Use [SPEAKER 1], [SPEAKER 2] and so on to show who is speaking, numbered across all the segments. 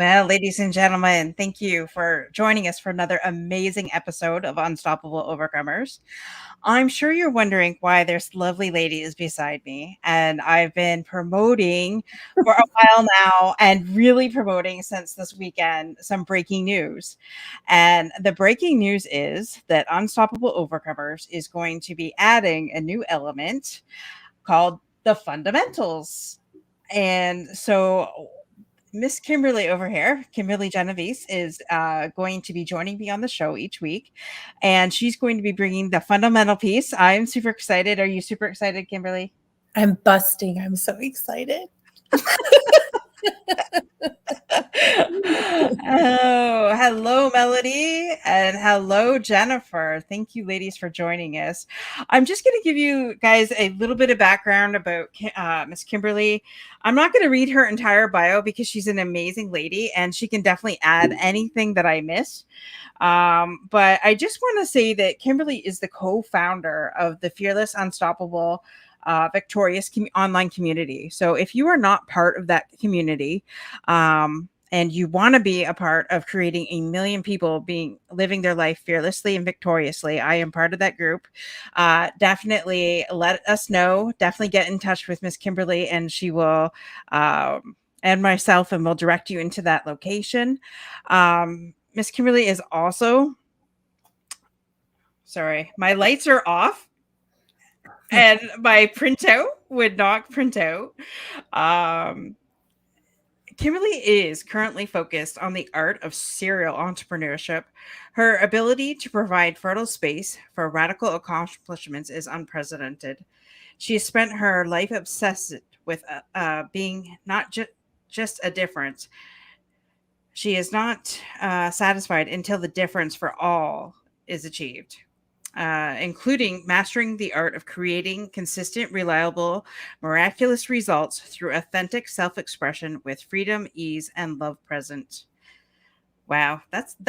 [SPEAKER 1] Well, ladies and gentlemen, thank you for joining us for another amazing episode of Unstoppable Overcomers. I'm sure you're wondering why there's lovely ladies beside me, and I've been promoting for a while now and really promoting since this weekend some breaking news. And the breaking news is that Unstoppable Overcomers is going to be adding a new element called the fundamentals. And so Miss Kimberly over here, Kimberly Genovese, is going to be joining me on the show each week, and she's going to be bringing the fundamental piece. I'm super excited. Are you super excited, Kimberly?
[SPEAKER 2] I'm busting. I'm so excited.
[SPEAKER 1] Oh, hello, Melody, and hello, Jennifer. Thank you, ladies, for joining us. I'm just going to give you guys a little bit of background about Miss Kimberly. I'm not going to read her entire bio because she's an amazing lady and she can definitely add anything that I miss. But I just want to say that Kimberly is the co-founder of the Fearless Unstoppable Victorious online community. So if you are not part of that community, and you want to be a part of creating a million people living their life fearlessly and victoriously, I am part of that group. Definitely let us know. Definitely get in touch with Miss Kimberly, and she will and myself, and we'll direct you into that location. Miss Kimberly is also, sorry, my lights are off and my printout would not print out. Kimberly is currently focused on the art of serial entrepreneurship. Her ability to provide fertile space for radical accomplishments is unprecedented. She has spent her life obsessed with being not just a difference. She is not satisfied until the difference for all is achieved. Including mastering the art of creating consistent, reliable, miraculous results through authentic self-expression with freedom, ease, and love present. Wow, that's a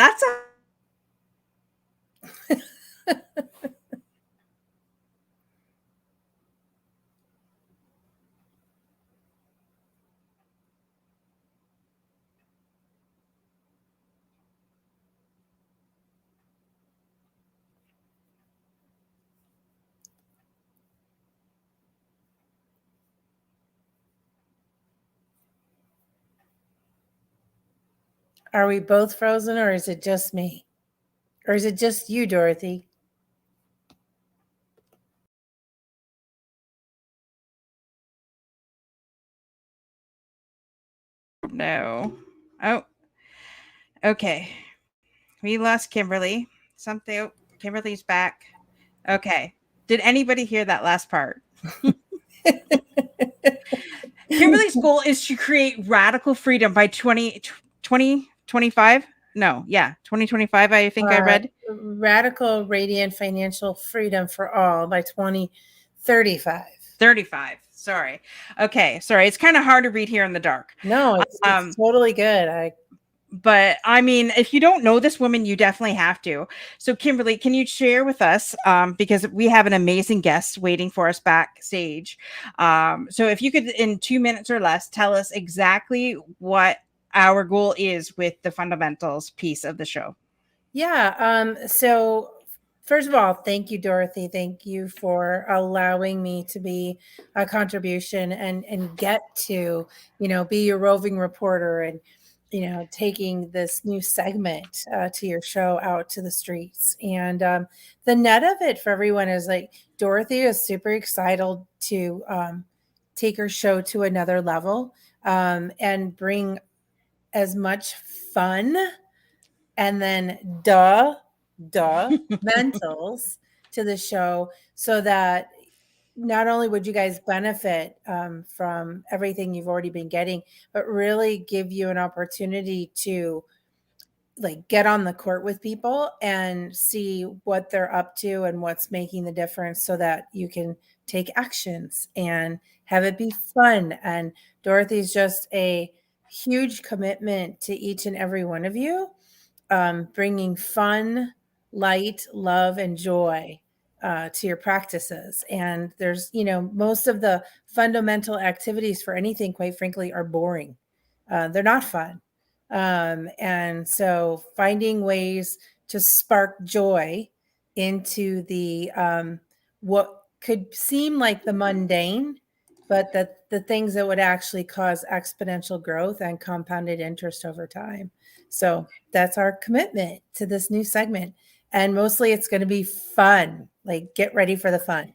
[SPEAKER 2] Are we both frozen, or is it just me? Or is it just you, Dorothy?
[SPEAKER 1] no. Oh, okay. We lost Kimberly. Something. Oh, Kimberly's back. Okay. Did anybody hear that last part? Kimberly's goal is to create radical freedom by 2025. No, yeah, 2025. I think I read.
[SPEAKER 2] Radical, radiant financial freedom for all by 2035.
[SPEAKER 1] 35. Sorry. Okay. Sorry. It's kind of hard to read here in the dark.
[SPEAKER 2] No, it's totally good.
[SPEAKER 1] But I mean, if you don't know this woman, you definitely have to. So, Kimberly, can you share with us, because we have an amazing guest waiting for us backstage. So if you could, in 2 minutes or less, tell us exactly what our goal is with the fundamentals piece of the show.
[SPEAKER 2] Yeah. So first of all, thank you, Dorothy. Thank you for allowing me to be a contribution and get to, be your roving reporter and, taking this new segment to your show out to the streets. And the net of it for everyone is like Dorothy is super excited to take her show to another level and bring as much fun and then mentals to the show, so that not only would you guys benefit from everything you've already been getting, but really give you an opportunity to like get on the court with people and see what they're up to and what's making the difference, so that you can take actions and have it be fun. And Dorothy's just a huge commitment to each and every one of you, bringing fun, light, love, and joy to your practices. And there's, most of the fundamental activities for anything, quite frankly, are boring. They're not fun. And so finding ways to spark joy into the what could seem like the mundane, but the things that would actually cause exponential growth and compounded interest over time. So that's our commitment to this new segment. And mostly it's going to be fun. Like, get ready for the fun.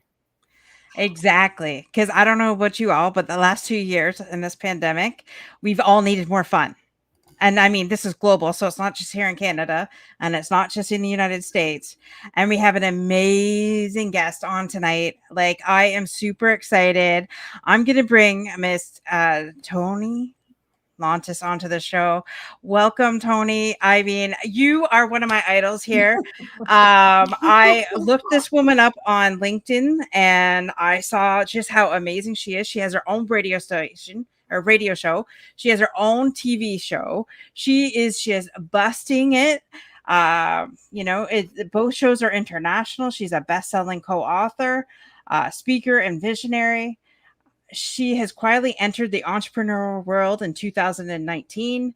[SPEAKER 1] Exactly. Because I don't know about you all, but the last 2 years in this pandemic, we've all needed more fun. And I mean, this is global, so it's not just here in Canada and it's not just in the United States. And we have an amazing guest on tonight. Like, I am super excited. I'm going to bring Miss Toni Lontis onto the show. Welcome, Toni. I mean, you are one of my idols here. I looked this woman up on LinkedIn and I saw just how amazing she is. She has her own radio station or radio show. She has her own TV show. She is busting it. Both shows are international. She's a best-selling co-author, speaker, and visionary. She has quietly entered the entrepreneurial world in 2019,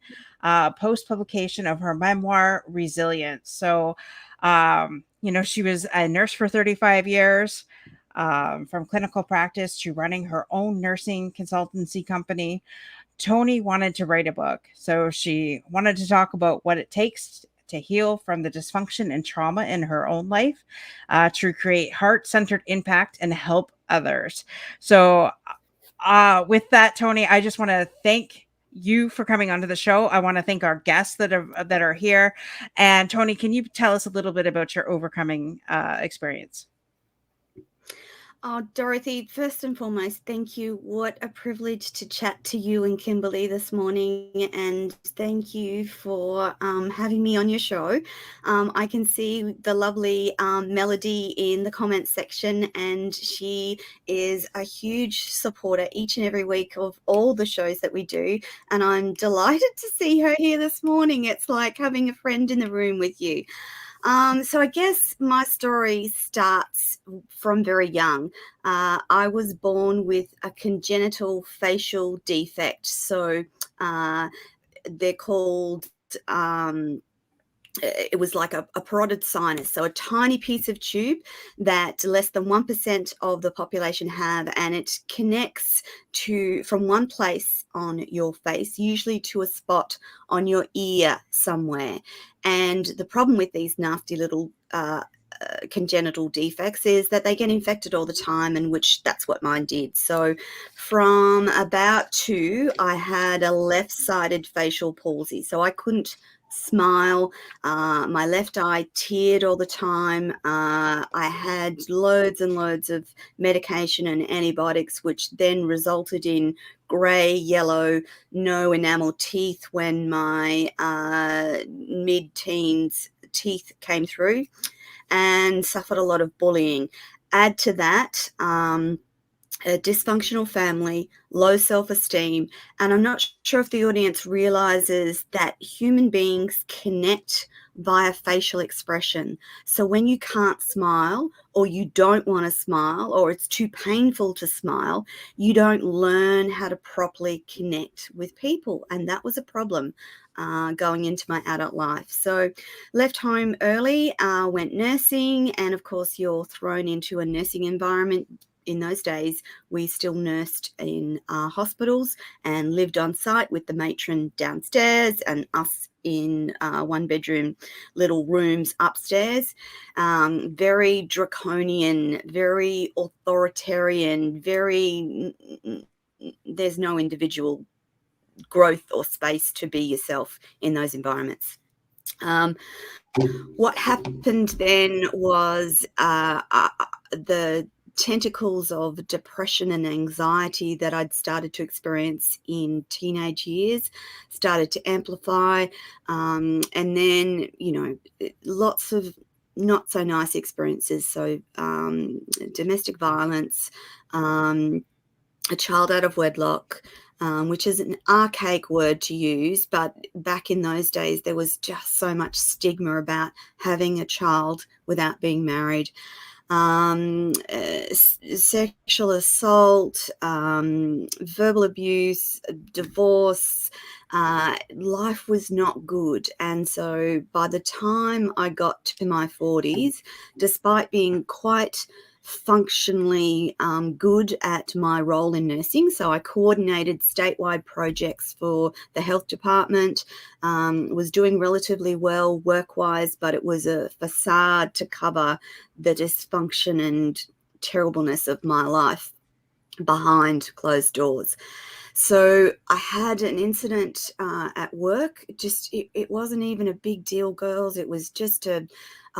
[SPEAKER 1] post publication of her memoir, Resilience. So, she was a nurse for 35 years, from clinical practice to running her own nursing consultancy company. Toni wanted to write a book. So she wanted to talk about what it takes to heal from the dysfunction and trauma in her own life, to create heart-centered impact and help others. So with that, Toni, I just want to thank you for coming onto the show. I want to thank our guests that are here. And Toni, can you tell us a little bit about your overcoming experience?
[SPEAKER 3] Oh, Dorothy, first and foremost, thank you. What a privilege to chat to you and Kimberly this morning. And thank you for having me on your show. I can see the lovely Melody in the comments section, and she is a huge supporter each and every week of all the shows that we do. And I'm delighted to see her here this morning. It's like having a friend in the room with you. So I guess my story starts from very young. I was born with a congenital facial defect. So they're called, it was like a parotid sinus, so a tiny piece of tube that less than 1% of the population have, and it connects from one place on your face, usually to a spot on your ear somewhere. And the problem with these nasty little congenital defects is that they get infected all the time, and that's what mine did. So from about 2, I had a left-sided facial palsy, so I couldn't smile. My left eye teared all the time. I had loads and loads of medication and antibiotics, which then resulted in grey, yellow, no enamel teeth when my mid-teens teeth came through, and suffered a lot of bullying. Add to that a dysfunctional family, low self-esteem, and I'm not sure if the audience realizes that human beings connect via facial expression. So when you can't smile, or you don't want to smile, or it's too painful to smile, you don't learn how to properly connect with people, and that was a problem going into my adult life. So left home early, went nursing, and of course you're thrown into a nursing environment. In those days, we still nursed in hospitals and lived on site with the matron downstairs and us in one-bedroom little rooms upstairs. Very draconian, very authoritarian, there's no individual growth or space to be yourself in those environments. What happened then was the tentacles of depression and anxiety that I'd started to experience in teenage years started to amplify. And then, lots of not so nice experiences. So domestic violence, a child out of wedlock, which is an archaic word to use, but back in those days, there was just so much stigma about having a child without being married. sexual assault, verbal abuse, divorce. Life was not good. And so by the time I got to my 40s, despite being quite functionally good at my role in nursing, so I coordinated statewide projects for the health department, was doing relatively well work-wise, but it was a facade to cover the dysfunction and terribleness of my life behind closed doors. So I had an incident at work. It wasn't even a big deal, girls. It was just a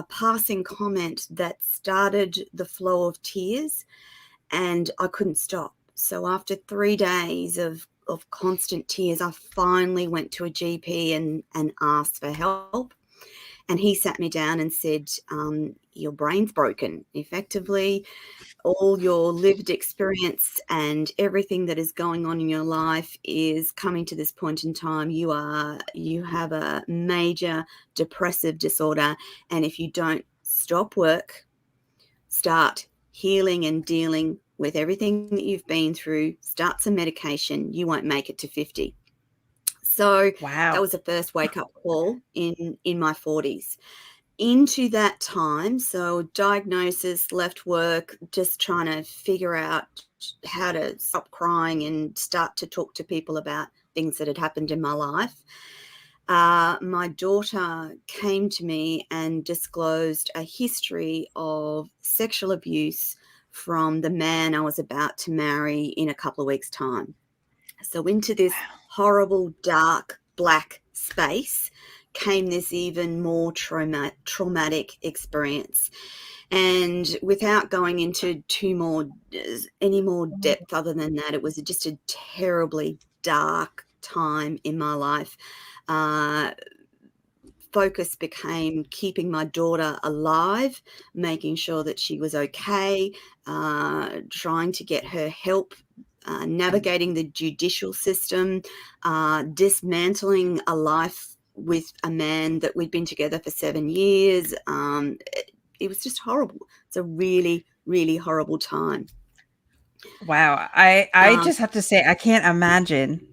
[SPEAKER 3] passing comment that started the flow of tears, and I couldn't stop. So after 3 days of constant tears, I finally went to a GP and asked for help. And he sat me down and said, your brain's broken. Effectively, all your lived experience and everything that is going on in your life is coming to this point in time. You have a major depressive disorder. And if you don't stop work, start healing and dealing with everything that you've been through, start some medication, you won't make it to 50. So
[SPEAKER 1] Wow.
[SPEAKER 3] that was the first wake-up call in my 40s. Into that time, so diagnosis, left work, just trying to figure out how to stop crying and start to talk to people about things that had happened in my life. My daughter came to me and disclosed a history of sexual abuse from the man I was about to marry in a couple of weeks' time. So into this horrible, dark, black space came this even more traumatic experience. And without going into any more depth other than that, it was just a terribly dark time in my life. Focus became keeping my daughter alive, making sure that she was okay, trying to get her help, navigating the judicial system, dismantling a life with a man that we'd been together for 7 years. It was just horrible. It's a really, really horrible time.
[SPEAKER 1] Wow. I just have to say, I can't imagine,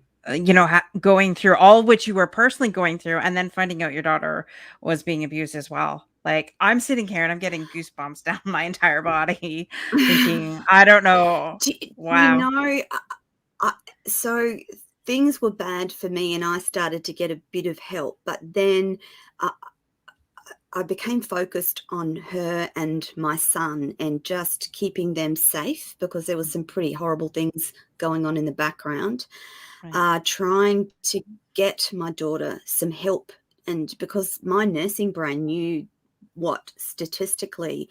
[SPEAKER 1] going through all which you were personally going through and then finding out your daughter was being abused as well. Like, I'm sitting here and I'm getting goosebumps down my entire body thinking, I don't know. Wow.
[SPEAKER 3] So things were bad for me and I started to get a bit of help, but then I became focused on her and my son and just keeping them safe because there was some pretty horrible things going on in the background. Right. Trying to get my daughter some help, and because my nursing brain knew what statistically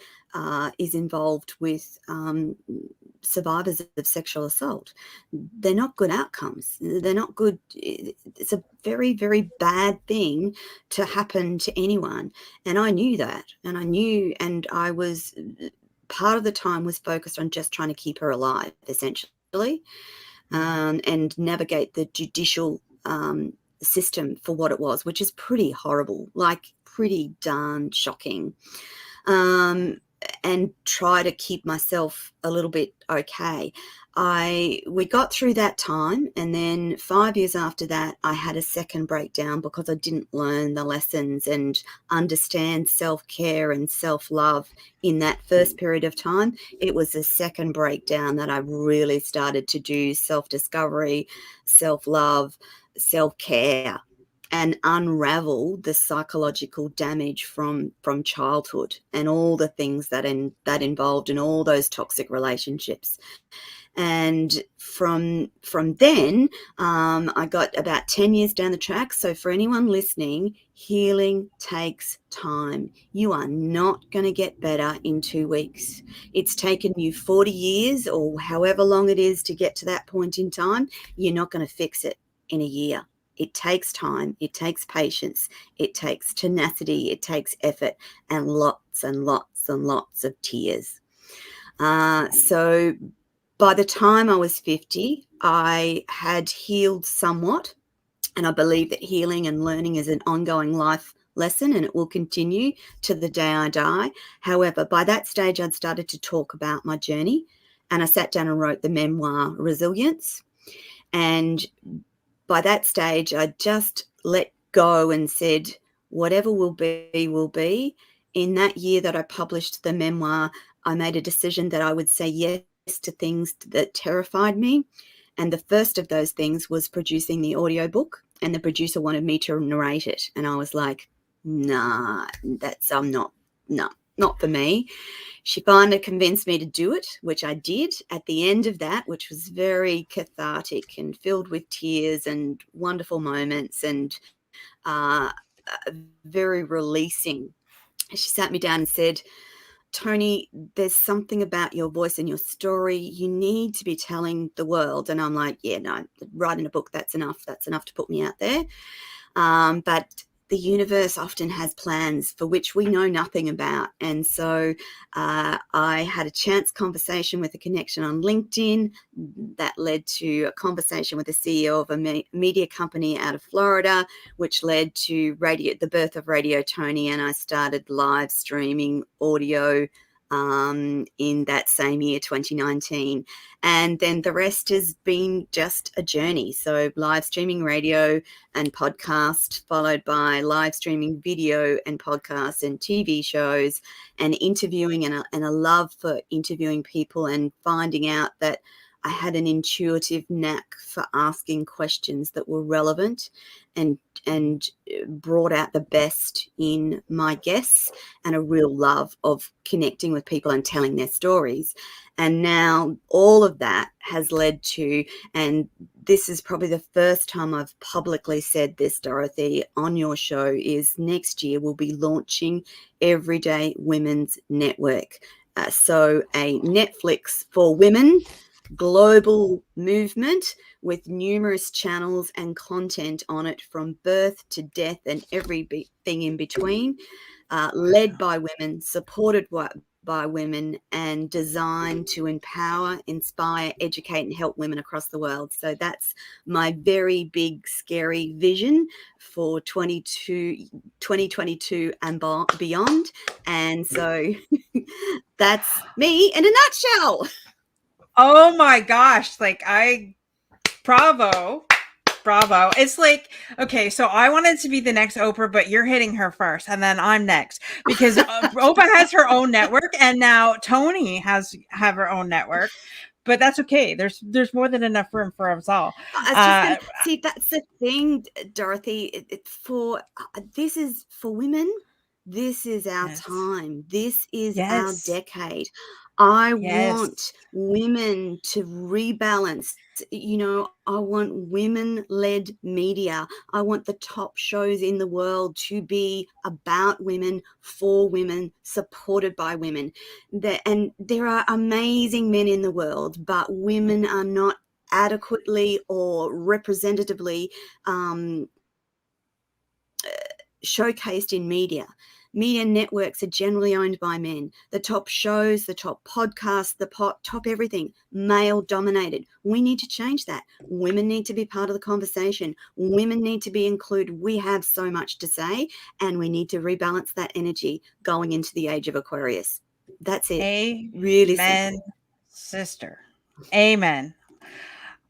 [SPEAKER 3] is involved with survivors of sexual assault. They're not good outcomes. They're not good. It's a very, very bad thing to happen to anyone. And I knew that. And I was, part of the time was focused on just trying to keep her alive, essentially, and navigate the judicial system for what it was, which is pretty horrible, like pretty darn shocking. And try to keep myself a little bit okay. We got through that time, and then 5 years after that, I had a second breakdown because I didn't learn the lessons and understand self-care and self-love in that first period of time. It was the second breakdown that I really started to do self-discovery, self-love, self-care, and unravel the psychological damage from childhood and all the things that involved in all those toxic relationships. And from then, I got about 10 years down the track. So for anyone listening, healing takes time. You are not going to get better in 2 weeks. It's taken you 40 years or however long it is to get to that point in time. You're not going to fix it in a year. It takes time, it takes patience, it takes tenacity, it takes effort, and lots and lots and lots of tears. So by the time I was 50, I had healed somewhat, and I believe that healing and learning is an ongoing lesson, and it will continue to the day I die. However, by that stage, I'd started to talk about my journey, and I sat down and wrote the memoir Resilience. And by that stage, I just let go and said, whatever will be, will be. In that year that I published the memoir, I made a decision that I would say yes to things that terrified me. And the first of those things was producing the audiobook, and the producer wanted me to narrate it. And I was like, nah, not for me. She finally convinced me to do it, which I did at the end of that, which was very cathartic and filled with tears and wonderful moments, and very releasing. She sat me down and said, Toni, there's something about your voice and your story you need to be telling the world. And I'm like, yeah, no, writing a book, that's enough. That's enough to put me out there. But the universe often has plans for which we know nothing about. And so I had a chance conversation with a connection on LinkedIn that led to a conversation with the CEO of a media company out of Florida, which led to the birth of Radio Toni. And I started live streaming audio in that same year, 2019. And then the rest has been just a journey. So live streaming radio and podcast, followed by live streaming video and podcasts and TV shows, and interviewing, and a love for interviewing people and finding out that I had an intuitive knack for asking questions that were relevant and brought out the best in my guests, and a real love of connecting with people and telling their stories. And now all of that has led to, and this is probably the first time I've publicly said this, Dorothy, on your show, is next year we'll be launching Everyday Women's Network. So a Netflix for women, global movement with numerous channels and content on it, from birth to death and everything in between, led by women, supported by women, and designed to empower, inspire, educate, and help women across the world. So that's my very big, scary vision for 2022 and beyond. And so that's me in a nutshell.
[SPEAKER 1] Oh my gosh. Like, bravo. It's like, okay, so I wanted to be the next Oprah, but you're hitting her first, and then I'm next, because Oprah has her own network, and now Toni have her own network. But that's okay. There's more than enough room for us all.
[SPEAKER 3] See, that's the thing, Dorothy. This is for women. This is our time. This is our decade. I want women to rebalance. I want women-led media. I want the top shows in the world to be about women, for women, supported by women. And there are amazing men in the world, but women are not adequately or representatively showcased in media. Media networks are generally owned by men. The top shows, the top podcasts, the top everything, male dominated. We need to change that. Women need to be part of the conversation. Women need to be included. We have so much to say, and we need to rebalance that energy going into the age of Aquarius. That's it. Really simple.
[SPEAKER 1] Sister. Amen.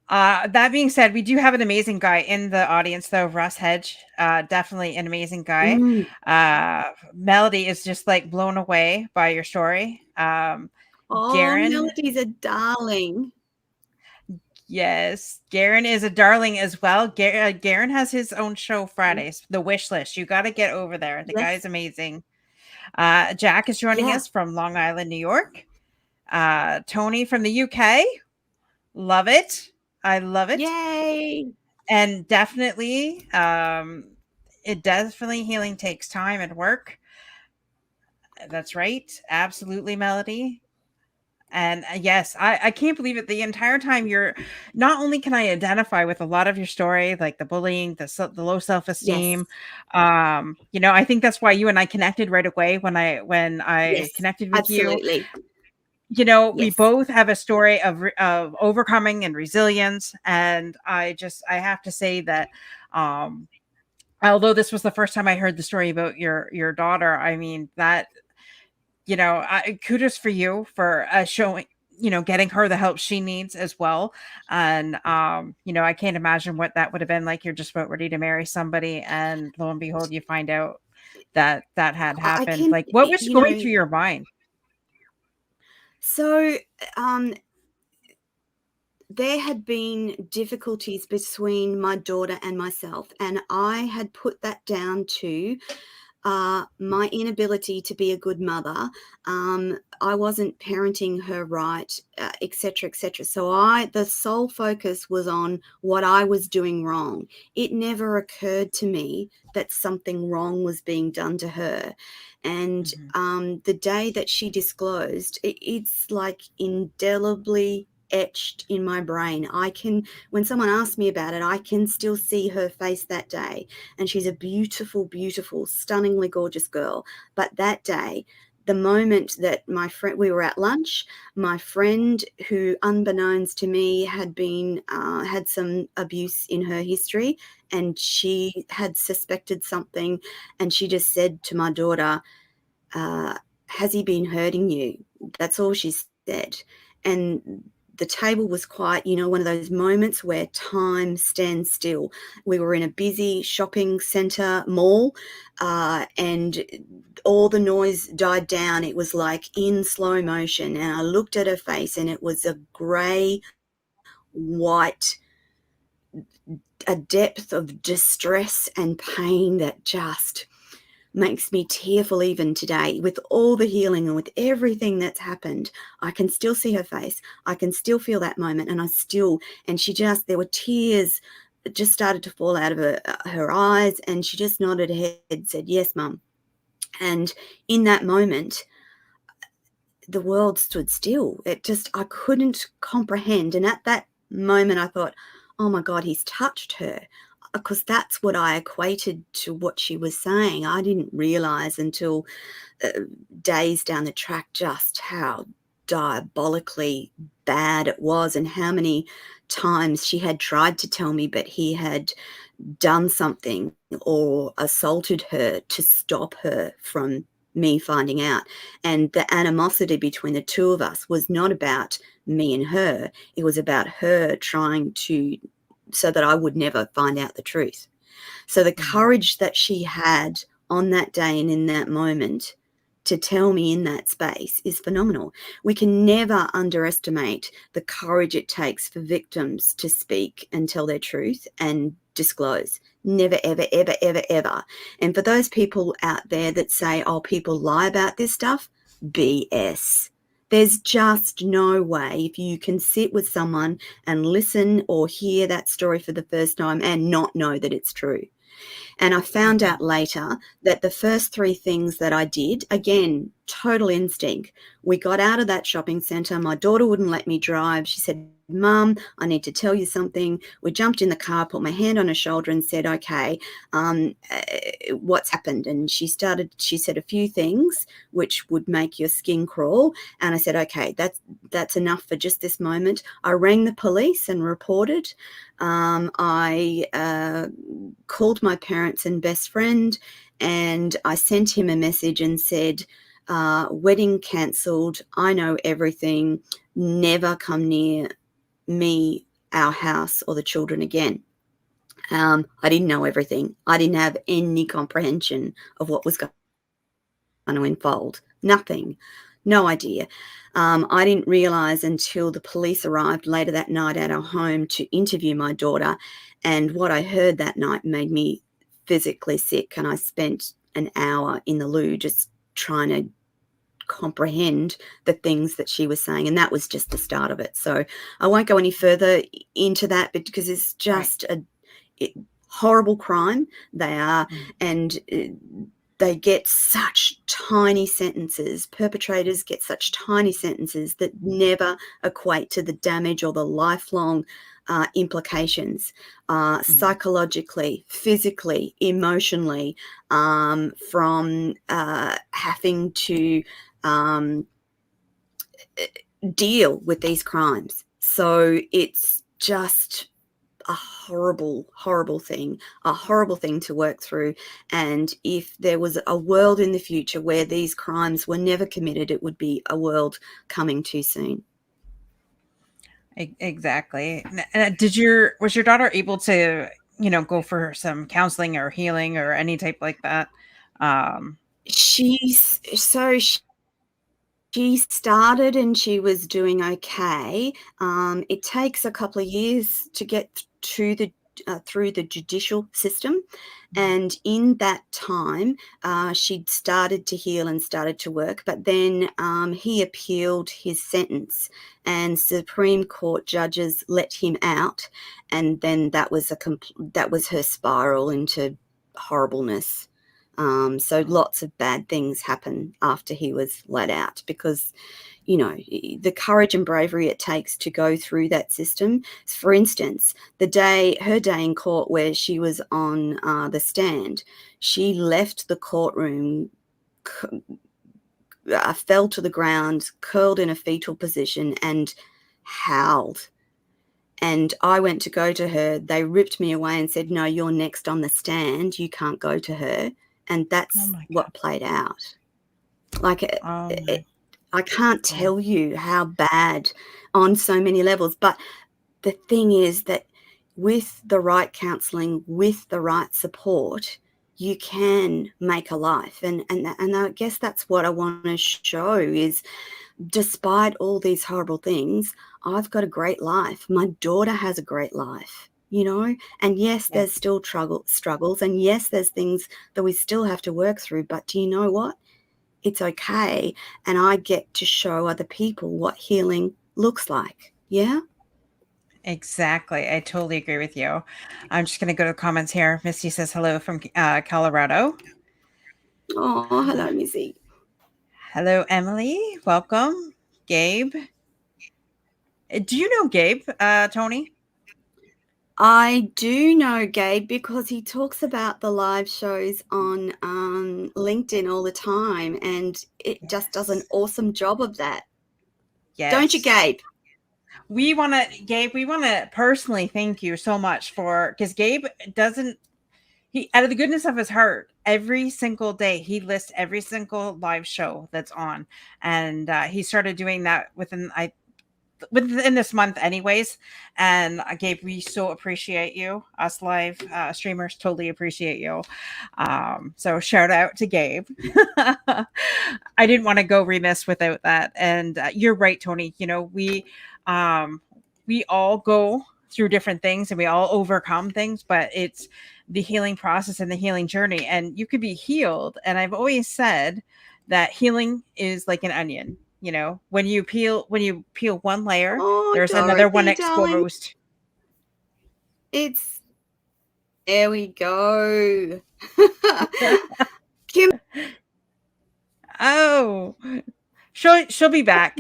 [SPEAKER 1] That being said, we do have an amazing guy in the audience, though. Russ Hedge, definitely an amazing guy. Melody is just like blown away by your story. Garen,
[SPEAKER 3] Melody's a darling.
[SPEAKER 1] Yes, Garen is a darling as well. Garen has his own show Fridays, The Wish List. You got to get over there. The guy is amazing. Jack is joining us from Long Island, New York. Toni from the UK. Love it. I love it.
[SPEAKER 3] Yay.
[SPEAKER 1] And definitely, healing takes time and work. That's right. Absolutely, Melody. And yes, I can't believe it. The entire time not only can I identify with a lot of your story, like the bullying, the low self-esteem. I think that's why you and I connected right away when I connected with you. We both have a story of overcoming and resilience. And I have to say that although this was the first time I heard the story about your daughter, I mean, that, kudos for you for showing, getting her the help she needs as well. And, I can't imagine what that would have been like. You're just about ready to marry somebody, and lo and behold, you find out that that had
[SPEAKER 3] I
[SPEAKER 1] happened.
[SPEAKER 3] can,
[SPEAKER 1] Like, what was going through your mind?
[SPEAKER 3] so there had been difficulties between my daughter and myself, and I had put that down to my inability to be a good mother. I wasn't parenting her right, etc., etc. So the sole focus was on what I was doing wrong. It never occurred to me that something wrong was being done to her. And the day that she disclosed, it's like indelibly etched in my brain. When someone asks me about it, I can still see her face that day. And she's a beautiful, beautiful, stunningly gorgeous girl. But that day, the moment that we were at lunch, my friend, who unbeknownst to me had some abuse in her history, and she had suspected something, and she just said to my daughter, has he been hurting you? That's all she said. And the table was quiet, one of those moments where time stands still. We were in a busy shopping centre mall, and all the noise died down. It was like in slow motion. And I looked at her face, and it was a grey, white, a depth of distress and pain that just makes me tearful even today. With all the healing and with everything that's happened, I can still see her face. I can still feel that moment, and there were tears that just started to fall out of her eyes, and she just nodded her head, said, "Yes, Mum." And in that moment, the world stood still. I couldn't comprehend. And at that moment, I thought, oh my God, he's touched her. Because that's what I equated to what she was saying. I didn't realize until days down the track just how diabolically bad it was, and how many times she had tried to tell me, but he had done something or assaulted her to stop her from me finding out. And the animosity between the two of us was not about me and her. It was about her trying so that I would never find out the truth. So the courage that she had on that day and in that moment to tell me in that space is phenomenal. We can never underestimate the courage it takes for victims to speak and tell their truth and disclose. Never, ever, ever, ever, ever. And for those people out there that say, oh, people lie about this stuff, BS. There's just no way, if you can sit with someone and listen or hear that story for the first time and not know that it's true. And I found out later that the first three things that I did, again, total instinct. We got out of that shopping centre. My daughter wouldn't let me drive. She said, "Mum, I need to tell you something." We jumped in the car, put my hand on her shoulder and said, "Okay, what's happened?" And she said a few things which would make your skin crawl. And I said, "Okay, that's enough for just this moment." I rang the police and reported. I called my parents and best friend, and I sent him a message and said, wedding cancelled. I know everything. Never come near me, our house, or the children again. I didn't know everything. I didn't have any comprehension of what was going to unfold. Nothing. No idea. I didn't realise until the police arrived later that night at our home to interview my daughter, and what I heard that night made me physically sick, and I spent an hour in the loo just trying to comprehend the things that she was saying, and that was just the start of it. So I won't go any further into that, but because it's just a horrible crime. They are, and they get such tiny sentences. Perpetrators get such tiny sentences that never equate to the damage or the lifelong implications, psychologically, physically, emotionally, from having to deal with these crimes. So it's just, a horrible, horrible thing to work through. And if there was a world in the future where these crimes were never committed, it would be a world coming too soon.
[SPEAKER 1] Exactly. Was your daughter able to, go for some counseling or healing or any type like that?
[SPEAKER 3] She started and she was doing okay. It takes a couple of years to get to through the judicial system. And in that time, she'd started to heal and started to work. But then he appealed his sentence, and Supreme Court judges let him out. And then that was her spiral into horribleness. So lots of bad things happen after he was let out, because the courage and bravery it takes to go through that system. For instance, her day in court where she was on the stand, she left the courtroom, fell to the ground, curled in a fetal position and howled. And I went to go to her. They ripped me away and said, "No, you're next on the stand. You can't go to her." And that's what played out. I can't tell you how bad on so many levels. But the thing is that with the right counselling, with the right support, you can make a life. And I guess that's what I want to show is, despite all these horrible things, I've got a great life. My daughter has a great life, and yes, there's still struggles, and yes, there's things that we still have to work through. But do you know what? It's okay. And I get to show other people what healing looks like. Yeah.
[SPEAKER 1] Exactly. I totally agree with you. I'm just going to go to the comments here. Misty says hello from Colorado.
[SPEAKER 3] Oh, hello, Missy.
[SPEAKER 1] Hello, Emily. Welcome. Gabe. Do you know Gabe, Toni?
[SPEAKER 3] I do know Gabe because he talks about the live shows on LinkedIn all the time, and it just does an awesome job of that. Yes. Don't you, Gabe?
[SPEAKER 1] We want to personally thank you so much because Gabe out of the goodness of his heart, every single day he lists every single live show that's on, and he started doing that within this month anyways. And Gabe, we so appreciate you. Us live streamers totally appreciate you. So shout out to Gabe. I didn't want to go remiss without that. And you're right, Toni. We all go through different things and we all overcome things, but it's the healing process and the healing journey. And you could be healed. And I've always said that healing is like an onion. When you peel one layer, there's another one exposed.
[SPEAKER 3] There we go.
[SPEAKER 1] Oh, she'll be back.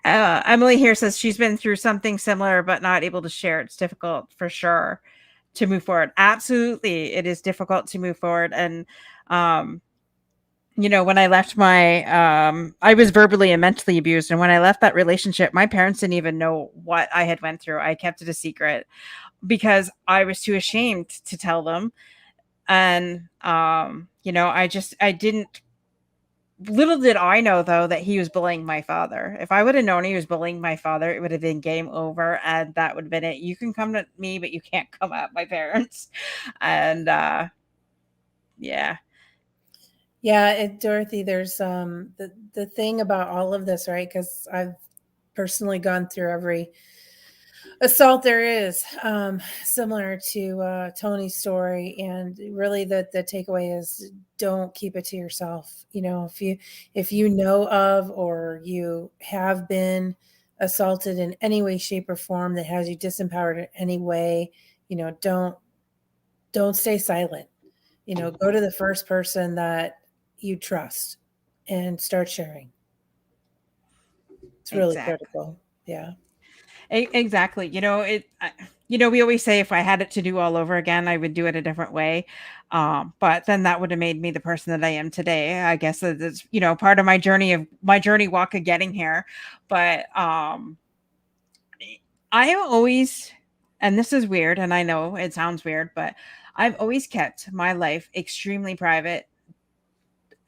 [SPEAKER 1] Emily here says she's been through something similar, but not able to share. It's difficult for sure to move forward. Absolutely. It is difficult to move forward. And, when I left I was verbally and mentally abused. And when I left that relationship, my parents didn't even know what I had went through. I kept it a secret because I was too ashamed to tell them. And, I didn't, little did I know though, that he was bullying my father. If I would have known he was bullying my father, it would have been game over. And that would have been it. You can come to me, but you can't come at my parents. And, yeah.
[SPEAKER 2] Yeah, Dorothy, there's the thing about all of this, right? Because I've personally gone through every assault there is, similar to Toni's story, and really the takeaway is don't keep it to yourself. If you know of or you have been assaulted in any way, shape, or form that has you disempowered in any way, don't stay silent. Go to the first person that you trust and start sharing. It's really critical. Yeah.
[SPEAKER 1] Exactly. We always say if I had it to do all over again, I would do it a different way. But then that would have made me the person that I am today. I guess it's, part of my journey walk of getting here. But I always, and this is weird, and I know it sounds weird, but I've always kept my life extremely private,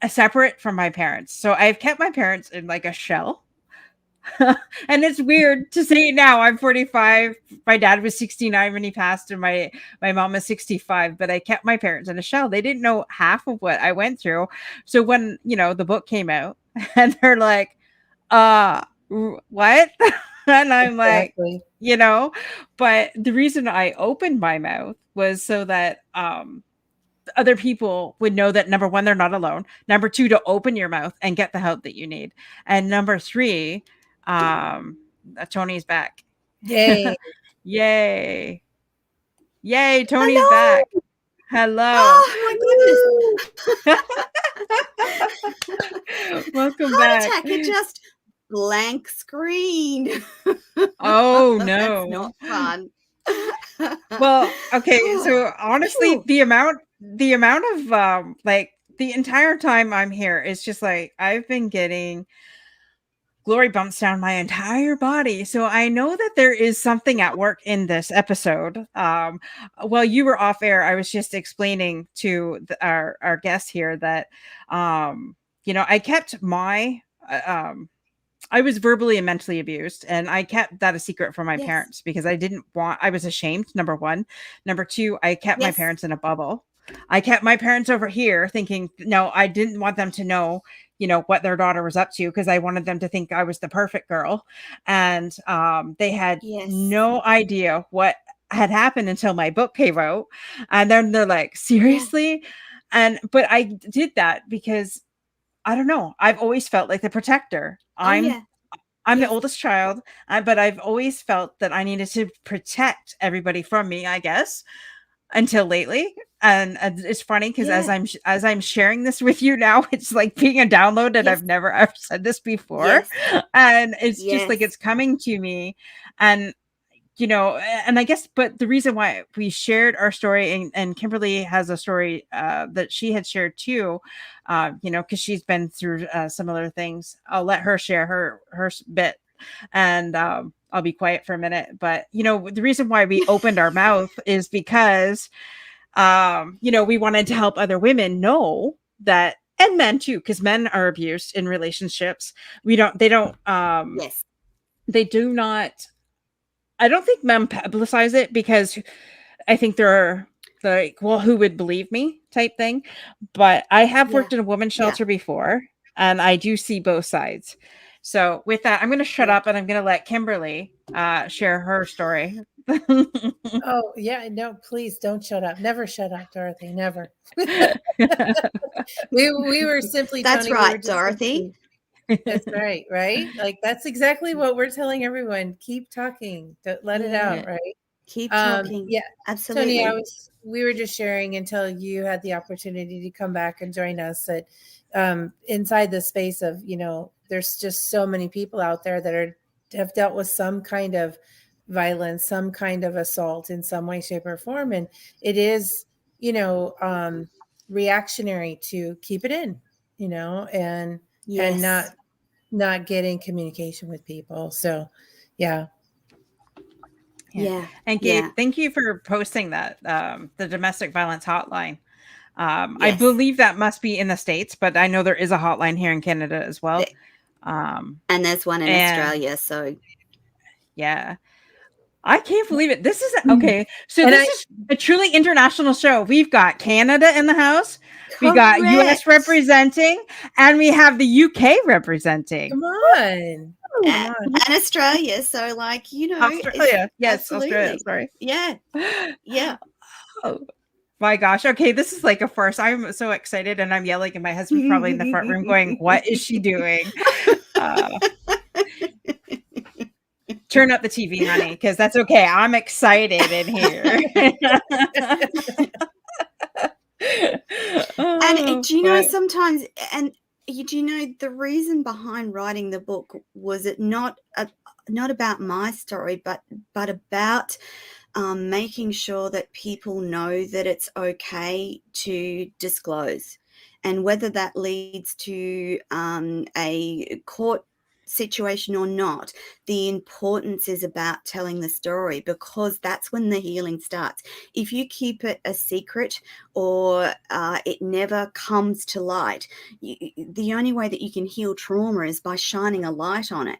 [SPEAKER 1] separate from my parents. So I've kept my parents in like a shell. And it's weird to say it now. I'm 45. My dad was 69 when he passed, and my mom is 65. But I kept my parents in a shell. They didn't know half of what I went through. So when the book came out, and they're like, what? And I'm like,
[SPEAKER 2] Exactly.
[SPEAKER 1] but the reason I opened my mouth was so that other people would know that, number one, they're not alone. Number two, to open your mouth and get the help that you need. And number three, Tony's back.
[SPEAKER 2] Yay.
[SPEAKER 1] Yay. Yay, Tony's
[SPEAKER 3] Hello.
[SPEAKER 1] back. Hello.
[SPEAKER 3] Oh my goodness.
[SPEAKER 1] Welcome
[SPEAKER 3] Heart
[SPEAKER 1] back.
[SPEAKER 3] attack. It just blank screen.
[SPEAKER 1] Oh no.
[SPEAKER 3] That's not fun.
[SPEAKER 1] Well, okay, so honestly, the amount of like the entire time I'm here is just like I've been getting glory bumps down my entire body. So I know that there is something at work in this episode. While you were off air, I was just explaining to our guest here that I kept my I was verbally and mentally abused, and I kept that a secret from my
[SPEAKER 3] Yes.
[SPEAKER 1] parents because I was ashamed, number one. Number two, I kept my
[SPEAKER 3] Yes.
[SPEAKER 1] parents in a bubble. I kept my parents over here thinking, no, I didn't want them to know, what their daughter was up to, because I wanted them to think I was the perfect girl. And they had
[SPEAKER 3] Yes.
[SPEAKER 1] no idea what had happened until my book came out. And then they're like, seriously? But I did that because I don't know. I've always felt like the protector. I'm
[SPEAKER 3] yeah.
[SPEAKER 1] the
[SPEAKER 3] Yes.
[SPEAKER 1] oldest child, but I've always felt that I needed to protect everybody from me, I guess, until lately. And it's funny because
[SPEAKER 3] Yeah.
[SPEAKER 1] as I'm sharing this with you now, it's like being a download, and
[SPEAKER 3] Yes.
[SPEAKER 1] I've never ever said this before.
[SPEAKER 3] Yes.
[SPEAKER 1] And it's just like
[SPEAKER 3] Yes.
[SPEAKER 1] it's coming to me. And and I guess, but the reason why we shared our story, and Kimberly has a story that she had shared too, because she's been through similar things. I'll let her share her bit, and I'll be quiet for a minute. But the reason why we opened our mouth is because we wanted to help other women know that, and men too, because men are abused in relationships.
[SPEAKER 3] Yes.
[SPEAKER 1] They do not. I don't think men publicize it because I think they're like, well, who would believe me type thing. But I have
[SPEAKER 3] Yeah.
[SPEAKER 1] worked in a women's shelter before, and I do see both sides. So with that, I'm going to shut
[SPEAKER 3] Yeah.
[SPEAKER 1] up, and I'm going to let Kimberly share her story.
[SPEAKER 2] Oh, yeah. No, please don't shut up. Never shut up, Dorothy. Never. We were simply
[SPEAKER 3] That's
[SPEAKER 2] Toni, we
[SPEAKER 3] right,
[SPEAKER 2] were just
[SPEAKER 3] Dorothy.
[SPEAKER 2] simply- That's right, right? Like that's exactly what we're telling everyone. Keep talking. Don't let it
[SPEAKER 3] Yeah.
[SPEAKER 2] out, right?
[SPEAKER 3] Keep talking.
[SPEAKER 2] Yeah.
[SPEAKER 3] Absolutely.
[SPEAKER 2] Toni, we were just sharing until you had the opportunity to come back and join us that inside the space of, there's just so many people out there that have dealt with some kind of violence, some kind of assault in some way, shape, or form. And it is, reactionary to keep it in, and
[SPEAKER 3] Yes.
[SPEAKER 2] not getting communication with people. So yeah.
[SPEAKER 3] Yeah.
[SPEAKER 1] And Gabe,
[SPEAKER 3] Yeah.
[SPEAKER 1] thank you for posting that, the domestic violence hotline. I
[SPEAKER 3] Yes.
[SPEAKER 1] believe that must be in the States, but I know there is a hotline here in Canada as well.
[SPEAKER 3] And there's one in Australia. So
[SPEAKER 1] yeah. I can't believe it. This is okay. So
[SPEAKER 2] And
[SPEAKER 1] this is a truly international show. We've got Canada in the house. We got US
[SPEAKER 3] correct.
[SPEAKER 1] representing, and we have the UK representing.
[SPEAKER 2] come on.
[SPEAKER 3] and Australia. So
[SPEAKER 1] Australia. Yes,
[SPEAKER 3] absolutely.
[SPEAKER 1] Australia. Sorry.
[SPEAKER 3] Yeah. Yeah.
[SPEAKER 1] Oh my gosh. Okay, this is like a first. I'm so excited, and I'm yelling, and my husband's probably in the front room going, "What is she doing?" Turn up the TV, honey, because that's okay. I'm excited in here.
[SPEAKER 3] And do you know sometimes, and do you know the reason behind writing the book was it not about my story, but about making sure that people know that it's okay to disclose, and whether that leads to a court situation or not, the importance is about telling the story, because that's when the healing starts. If you keep it a secret, or it never comes to light, the only way that you can heal trauma is by shining a light on it.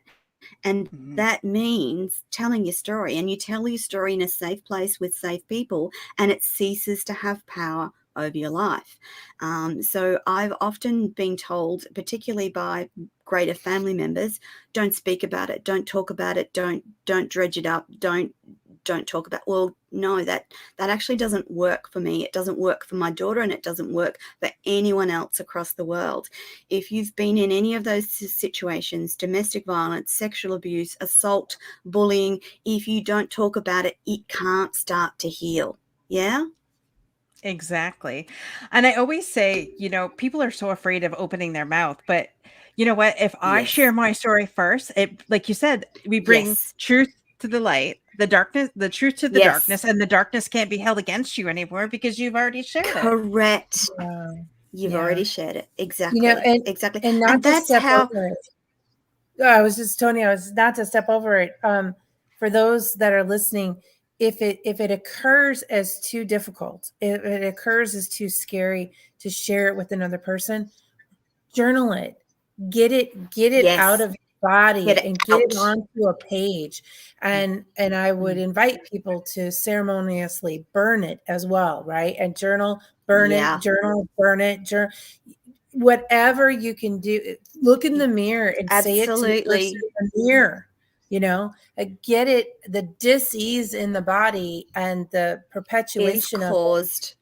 [SPEAKER 3] And that means telling your story, and you tell your story in a safe place with safe people, and it ceases to have power over your life. So I've often been told, particularly by greater family members, don't speak about it, don't talk about it, don't dredge it up, don't talk about. Well, no, that actually doesn't work for me. It doesn't work for my daughter, and it doesn't work for anyone else across the world. If you've been in any of those situations, domestic violence, sexual abuse, assault, bullying, if you don't talk about it, it can't start to heal. Yeah?
[SPEAKER 1] Exactly. And I always say, people are so afraid of opening their mouth, but you know what? If I
[SPEAKER 3] Yes.
[SPEAKER 1] share my story first, it, like you said, we bring
[SPEAKER 3] Yes.
[SPEAKER 1] truth to the light, the truth to the
[SPEAKER 3] Yes.
[SPEAKER 1] darkness, and the darkness can't be held against you anymore because you've already shared it.
[SPEAKER 3] Correct. You've already shared it. Exactly. Exactly.
[SPEAKER 2] And not to
[SPEAKER 3] that's
[SPEAKER 2] step
[SPEAKER 3] how.
[SPEAKER 2] over it. I was not to step over it. For those that are listening, if it occurs as too difficult, if it occurs as too scary to share it with another person, journal it, get it
[SPEAKER 3] Yes.
[SPEAKER 2] out of your body,
[SPEAKER 3] Get it
[SPEAKER 2] and get it
[SPEAKER 3] out.
[SPEAKER 2] onto a page. And I would invite people to ceremoniously burn it as well, right? And journal, burn
[SPEAKER 3] Yeah.
[SPEAKER 2] it, journal, burn it, whatever you can do. Look in the mirror and say it to the person in the mirror. Get it, the dis-ease in the body and the perpetuation
[SPEAKER 3] is caused.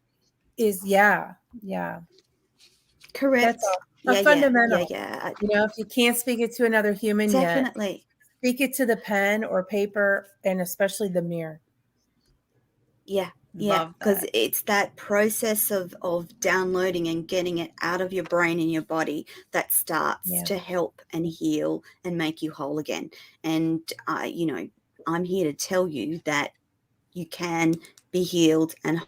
[SPEAKER 2] Correct. That's a fundamental.
[SPEAKER 3] Yeah.
[SPEAKER 2] If you can't speak it to another human
[SPEAKER 3] Definitely.
[SPEAKER 2] yet, speak it to the pen or paper, and especially the mirror.
[SPEAKER 3] Yeah. Yeah, because it's that process of downloading and getting it out of your brain and your body that starts to help and heal and make you whole again. And I'm here to tell you that you can be healed and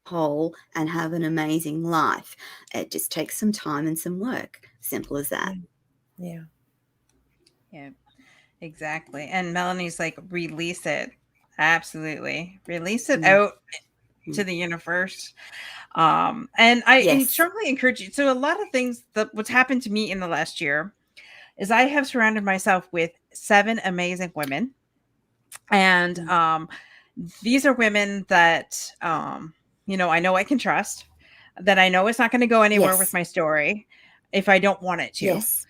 [SPEAKER 3] whole and have an amazing life. It just takes some time and some work. Simple as that.
[SPEAKER 2] Yeah,
[SPEAKER 1] exactly. And Melanie's like, release it. Absolutely. Release it out to the universe. And I strongly encourage you. So a lot of things what's happened to me in the last year is I have surrounded myself with 7 amazing women. And these are women that I know I can trust, that I know it's not going to go anywhere with my story if I don't want it to.
[SPEAKER 3] Yes.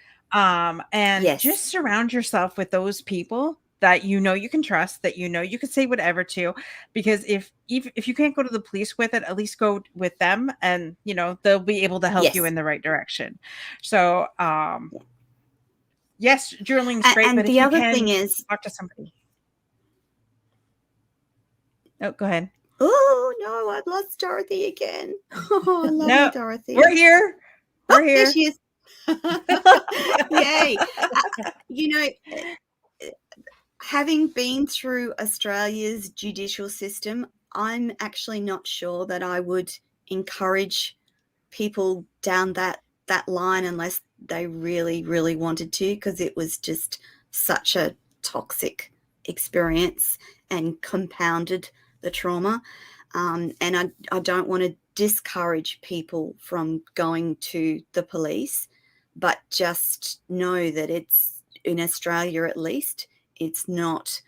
[SPEAKER 1] Just surround yourself with those people that you can trust, that you can say whatever to, because if you can't go to the police with it, at least go with them, and they'll be able to help you in the right direction. So yes, journaling's great,
[SPEAKER 3] and
[SPEAKER 1] but
[SPEAKER 3] the other thing is,
[SPEAKER 1] talk to somebody. Oh, go ahead.
[SPEAKER 3] Oh no, I've lost Dorothy again. Oh, I love you, Dorothy.
[SPEAKER 1] We're here.
[SPEAKER 3] There she is. Yay. Having been through Australia's judicial system, I'm actually not sure that I would encourage people down that line unless they really, really wanted to, because it was just such a toxic experience and compounded the trauma. And I don't want to discourage people from going to the police, but just know that it's, in Australia at least, it's not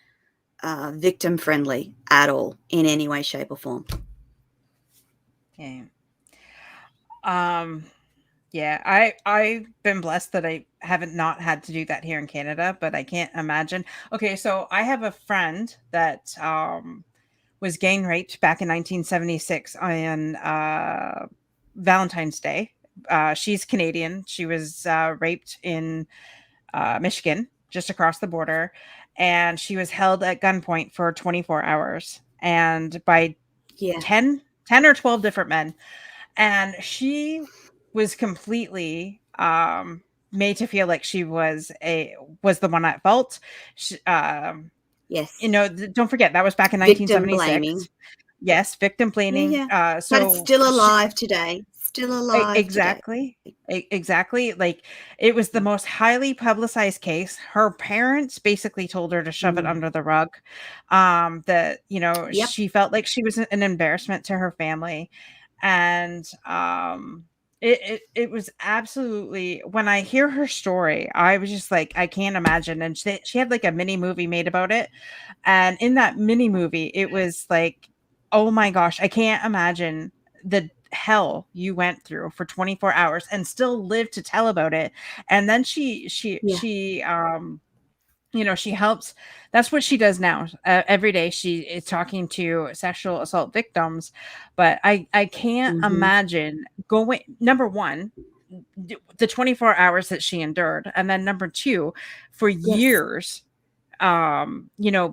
[SPEAKER 3] victim friendly at all in any way, shape or form.
[SPEAKER 1] Okay. I've been blessed that I haven't not had to do that here in Canada, but I can't imagine. Okay, so I have a friend that was gang raped back in 1976 on Valentine's Day. She's Canadian. She was raped in Michigan, just across the border, and she was held at gunpoint for 24 hours and by 10 or 12 different men. And she was completely made to feel like she was the one at fault. She,
[SPEAKER 3] yes.
[SPEAKER 1] Don't forget, that was back in 1976.
[SPEAKER 3] Victim blaming.
[SPEAKER 1] Yes, victim blaming.
[SPEAKER 3] But it's still alive today. still alive today.
[SPEAKER 1] Exactly. Like, it was the most highly publicized case. Her parents basically told her to shove it under the rug. That,
[SPEAKER 3] Yep.
[SPEAKER 1] she felt like she was an embarrassment to her family. And it was absolutely, when I hear her story, I was just like, I can't imagine. And she had like a mini movie made about it. And in that mini movie, it was like, oh my gosh, I can't imagine the hell you went through for 24 hours and still live to tell about it. And then she
[SPEAKER 3] Yeah.
[SPEAKER 1] she helps. That's what she does now. Every day she is talking to sexual assault victims. But I can't
[SPEAKER 3] Mhm.
[SPEAKER 1] imagine going, number one, the 24 hours that she endured, and then number two, for
[SPEAKER 3] Yes.
[SPEAKER 1] years,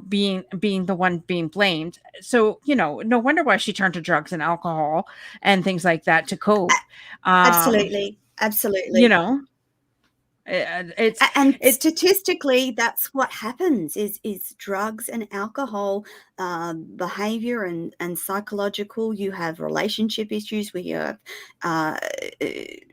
[SPEAKER 1] being the one being blamed. So, no wonder why she turned to drugs and alcohol and things like that to cope.
[SPEAKER 3] Absolutely.
[SPEAKER 1] you
[SPEAKER 3] Absolutely.
[SPEAKER 1] know it's
[SPEAKER 3] And
[SPEAKER 1] it
[SPEAKER 3] statistically, that's what happens is drugs and alcohol, behavior and psychological. You have relationship issues, where you have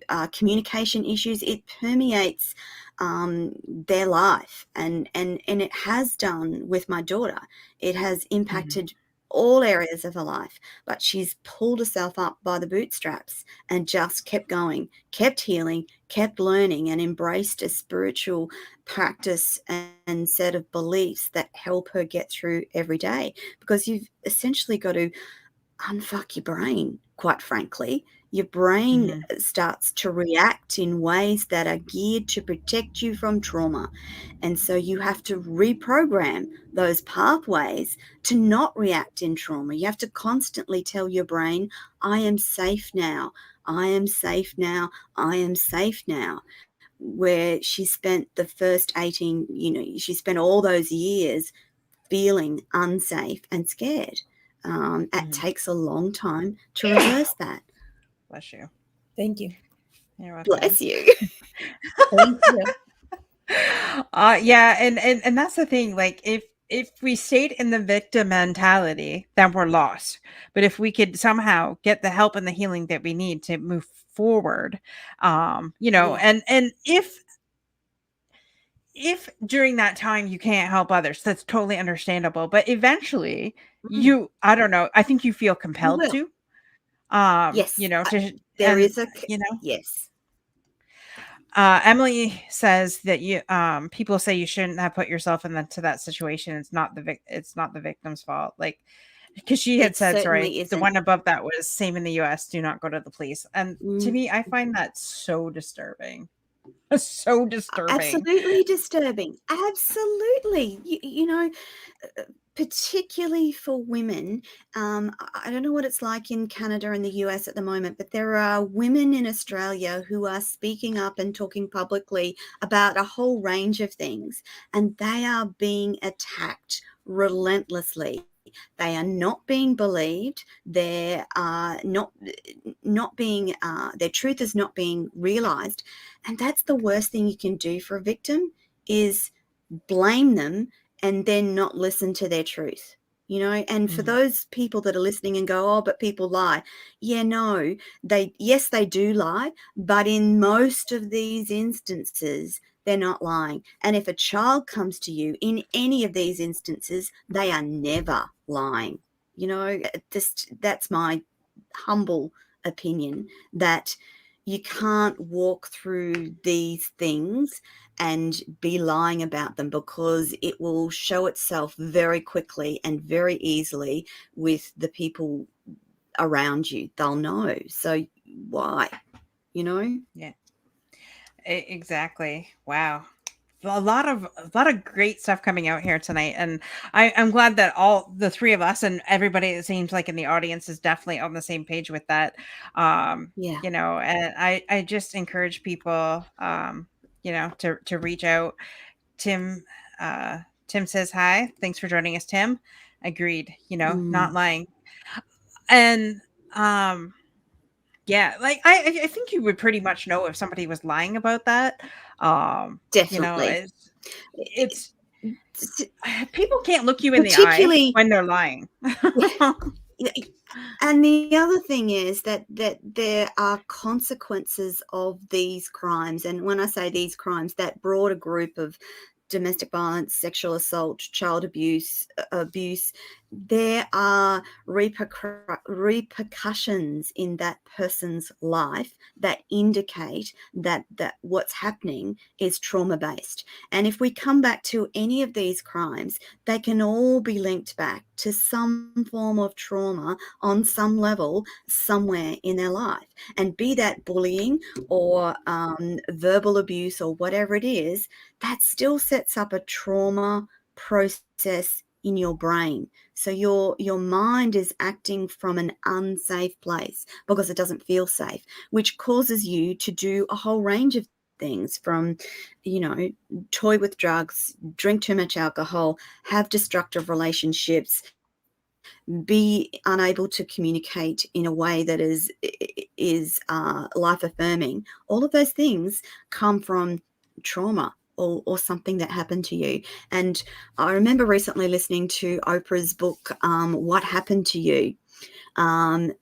[SPEAKER 3] uh, communication issues. It permeates their life, and it has done with my daughter. It has impacted all areas of her life, but she's pulled herself up by the bootstraps and just kept going, kept healing, kept learning, and embraced a spiritual practice and set of beliefs that help her get through every day. Because you've essentially got to unfuck your brain, quite frankly. Your brain starts to react in ways that are geared to protect you from trauma. And so you have to reprogram those pathways to not react in trauma. You have to constantly tell your brain, I am safe now. I am safe now. I am safe now. Where she spent the first 18, she spent all those years feeling unsafe and scared. It takes a long time to reverse that.
[SPEAKER 1] Bless you.
[SPEAKER 2] Thank you.
[SPEAKER 1] You're welcome.
[SPEAKER 3] Bless you.
[SPEAKER 2] Thank you.
[SPEAKER 1] Yeah, and that's the thing. Like, if we stayed in the victim mentality, then we're lost. But if we could somehow get the help and the healing that we need to move forward,
[SPEAKER 3] Yeah.
[SPEAKER 1] and if during that time you can't help others, that's totally understandable. But eventually, I don't know, I think you feel
[SPEAKER 3] You
[SPEAKER 1] compelled
[SPEAKER 3] will.
[SPEAKER 1] to,
[SPEAKER 3] Yes. There
[SPEAKER 1] and
[SPEAKER 3] is a
[SPEAKER 1] you know
[SPEAKER 3] yes.
[SPEAKER 1] Emily says that people say you shouldn't have put yourself to that situation. It's not the victim's fault. Like, because she had
[SPEAKER 3] It
[SPEAKER 1] said, sorry,
[SPEAKER 3] certainly
[SPEAKER 1] the
[SPEAKER 3] isn't.
[SPEAKER 1] one above that was same in the US, do not go to the police. And to me, I find that so disturbing. So disturbing.
[SPEAKER 3] Absolutely disturbing. Absolutely. Particularly for women. I don't know what it's like in Canada and the US at the moment, but there are women in Australia who are speaking up and talking publicly about a whole range of things, and they are being attacked relentlessly. They are not being believed. They are not being their truth is not being realized, and that's the worst thing you can do for a victim, is blame them and then not listen to their truth. And for those people that are listening and go, oh, but people lie. Yeah, no, yes, they do lie, but in most of these instances, they're not lying. And if a child comes to you in any of these instances, they are never lying. That's my humble opinion, that you can't walk through these things and be lying about them, because it will show itself very quickly and very easily with the people around you. They'll know. So why?
[SPEAKER 1] Yeah, exactly. Wow. A lot of great stuff coming out here tonight, and I'm glad that all the three of us and everybody, it seems like, in the audience is definitely on the same page with that.
[SPEAKER 3] Yeah.
[SPEAKER 1] And I just encourage people, to reach out. Tim Tim says hi. Thanks for joining us, Tim. Agreed. Not lying. And yeah, like I think you would pretty much know if somebody was lying about that.
[SPEAKER 3] Definitely.
[SPEAKER 1] It's people can't look you in the eye
[SPEAKER 3] Particularly
[SPEAKER 1] when they're lying.
[SPEAKER 3] And the other thing is that there are consequences of these crimes. And when I say these crimes, that broader group of domestic violence, sexual assault, child abuse, there are repercussions in that person's life that indicate that what's happening is trauma-based. And if we come back to any of these crimes, they can all be linked back to some form of trauma on some level somewhere in their life. And be that bullying or verbal abuse or whatever it is, that still sets up a trauma process in your brain. So your mind is acting from an unsafe place because it doesn't feel safe, which causes you to do a whole range of things, from, toy with drugs, drink too much alcohol, have destructive relationships, be unable to communicate in a way that is life affirming. All of those things come from trauma or something that happened to you. And I remember recently listening to Oprah's book, What Happened to You? And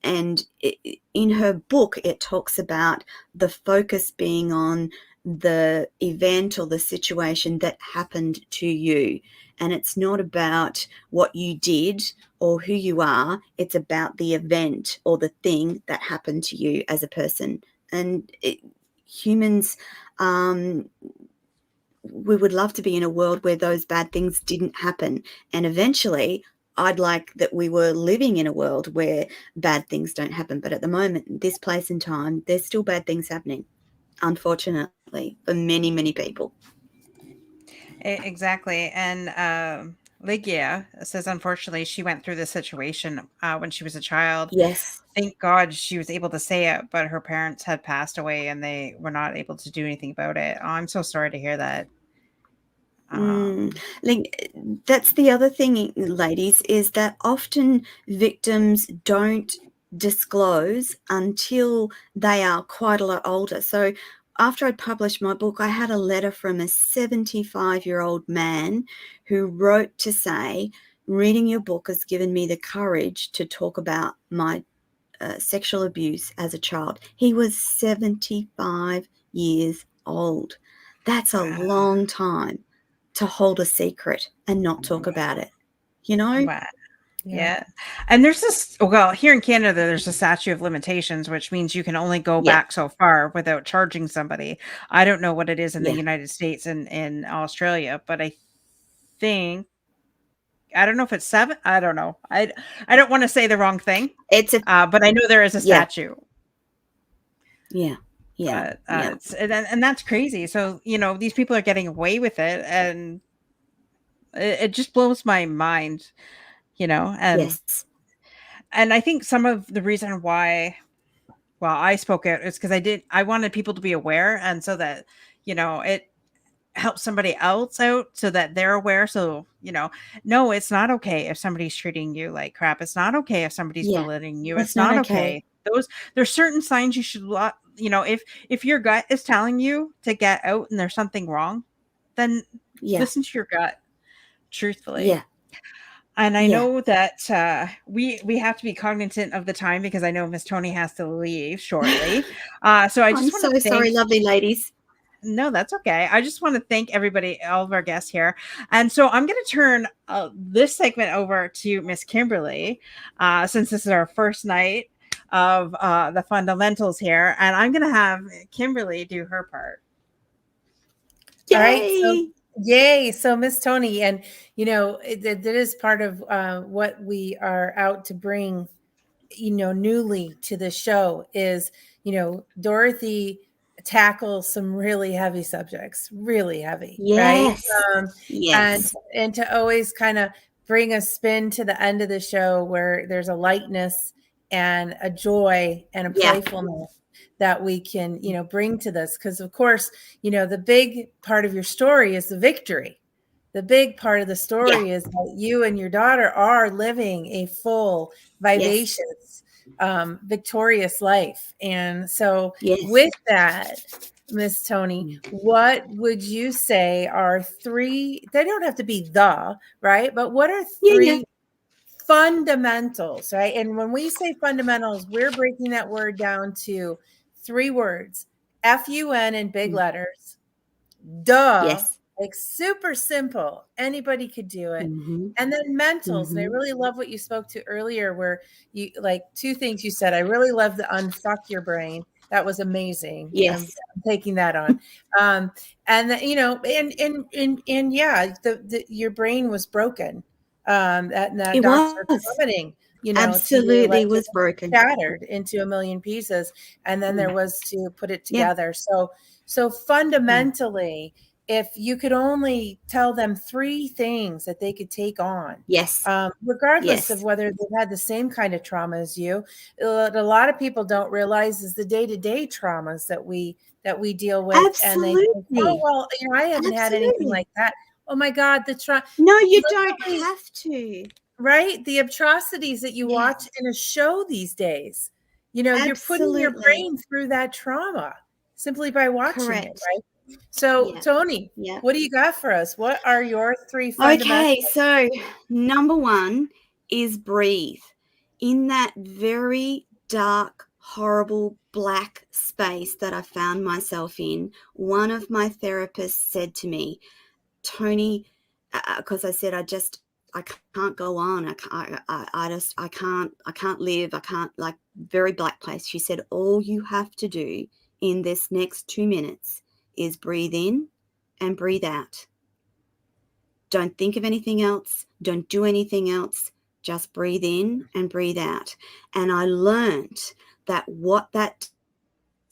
[SPEAKER 3] in her book, it talks about the focus being on the event or the situation that happened to you. And it's not about what you did or who you are. It's about the event or the thing that happened to you as a person. And humans, we would love to be in a world where those bad things didn't happen. And eventually, I'd like that we were living in a world where bad things don't happen. But at the moment, this place and time, there's still bad things happening, unfortunately, for many, many people.
[SPEAKER 1] Exactly. And Ligia says, unfortunately, she went through this situation when she was a child.
[SPEAKER 3] Yes.
[SPEAKER 1] Thank God she was able to say it, but her parents had passed away and they were not able to do anything about it. Oh, I'm so sorry to hear that.
[SPEAKER 3] Like, that's the other thing, ladies, is that often victims don't disclose until they are quite a lot older. So after I published my book, I had a letter from a 75-year-old man who wrote to say, reading your book has given me the courage to talk about my sexual abuse as a child. He was 75 years old. That's a long time to hold a secret and not talk about it,
[SPEAKER 1] Wow. Yeah. And there's this, well, here in Canada, there's a statute of limitations, which means you can only go back so far without charging somebody. I don't know what it is in the United States and in Australia, but I think, I don't know if it's 7. I don't know. I don't want to say the wrong thing. But I know there is a statute. But and that's crazy. So, these people are getting away with it, and it just blows my mind, and and I think some of the reason why, well, I spoke out is because I wanted people to be aware, and so that, it helps somebody else out so that they're aware. So, no, it's not okay if somebody's treating you like crap. It's not okay if somebody's belittling you. It's not okay. There's certain signs you should, if your gut is telling you to get out and there's something wrong, then listen to your gut, truthfully. And I know that we have to be cognizant of the time, because I know Miss Toni has to leave shortly. So I just
[SPEAKER 3] I'm so sorry, lovely ladies.
[SPEAKER 1] No, that's okay. I just want to thank everybody, all of our guests here. And so I'm going to turn this segment over to Miss Kimberly, since this is our first night of the fundamentals here. And I'm going to have Kimberly do her part.
[SPEAKER 3] Yay!
[SPEAKER 2] All right. Yay. So Miss Toni, and that is part of what we are out to bring, newly to the show is, Dorothy tackles some really heavy subjects, really heavy.
[SPEAKER 3] Yes.
[SPEAKER 2] Right.
[SPEAKER 3] Yes.
[SPEAKER 2] And to always kind of bring a spin to the end of the show where there's a lightness and a joy and a playfulness that we can, bring to this. Because of course, the big part of your story is the victory. The big part of the story is that you and your daughter are living a full, vivacious, victorious life. And so with that, Miss Toni, what would you say are 3, they don't have to be right? But what are fundamentals, right? And when we say fundamentals, we're breaking that word down to 3 words: FUN in big letters, duh,
[SPEAKER 3] Yes.
[SPEAKER 2] like super simple. Anybody could do it.
[SPEAKER 3] Mm-hmm.
[SPEAKER 2] And then mentals. And I
[SPEAKER 3] Mm-hmm.
[SPEAKER 2] really love what you spoke to earlier, where you like 2 things you said. I really love the unfuck your brain. That was amazing. I'm
[SPEAKER 3] Yes.
[SPEAKER 2] taking that on. And the, you know, and yeah, your brain was broken. That
[SPEAKER 3] It
[SPEAKER 2] doctor
[SPEAKER 3] was.
[SPEAKER 2] commenting, you know, to you,
[SPEAKER 3] Absolutely
[SPEAKER 2] like, it
[SPEAKER 3] was broken.
[SPEAKER 2] shattered into a million pieces, and then there was to put it
[SPEAKER 3] Yeah.
[SPEAKER 2] together. So fundamentally, if you could only tell them 3 things that they could take on,
[SPEAKER 3] Yes.
[SPEAKER 2] regardless of
[SPEAKER 3] Yes.
[SPEAKER 2] whether they've had the same kind of trauma as you. What a lot of people don't realize is the day-to-day traumas that we deal with, and they think, oh
[SPEAKER 3] Absolutely.
[SPEAKER 2] well, you know, I haven't had anything
[SPEAKER 3] Absolutely.
[SPEAKER 2] like that. Oh my God,
[SPEAKER 3] No, you don't
[SPEAKER 2] literally,
[SPEAKER 3] have to.
[SPEAKER 2] right? The atrocities that you
[SPEAKER 3] Yes.
[SPEAKER 2] watch in a show these days, you know, you're putting your
[SPEAKER 3] Absolutely.
[SPEAKER 2] brain through that trauma simply by watching it,
[SPEAKER 3] Correct.
[SPEAKER 2] right? So,
[SPEAKER 3] Yeah.
[SPEAKER 2] Toni,
[SPEAKER 3] Yeah.
[SPEAKER 2] what do you got for us? What are your 3 fundamentals?
[SPEAKER 3] Okay, so number 1 is breathe. In that very dark, horrible, black space that I found myself in, one of my therapists said to me, Toni, because I said, I can't go on. I can't live. I can't, like, very black place. She said, all you have to do in this next 2 minutes is breathe in and breathe out. Don't think of anything else. Don't do anything else. Just breathe in and breathe out. And I learned that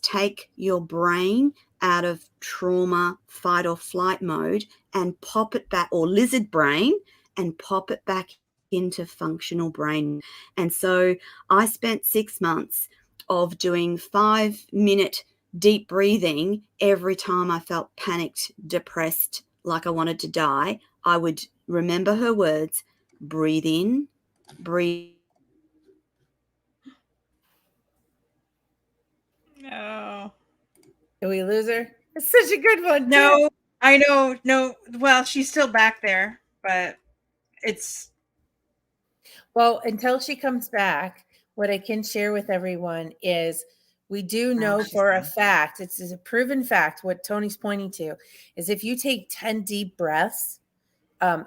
[SPEAKER 3] take your brain out of trauma, fight or flight mode and pop it back, or lizard brain, and pop it back into functional brain. And so I spent 6 months of doing 5-minute deep breathing every time I felt panicked, depressed, like I wanted to die. I would remember her words, breathe in, breathe.
[SPEAKER 1] No.
[SPEAKER 2] Did we lose her? It's such a good one.
[SPEAKER 1] No, I know. No, well, she's still back there, but it's
[SPEAKER 2] Well, until she comes back, what I can share with everyone is we do know
[SPEAKER 1] she's
[SPEAKER 2] for a
[SPEAKER 1] gone.
[SPEAKER 2] fact, it's a proven fact, what Toni's pointing to is if you take 10 deep breaths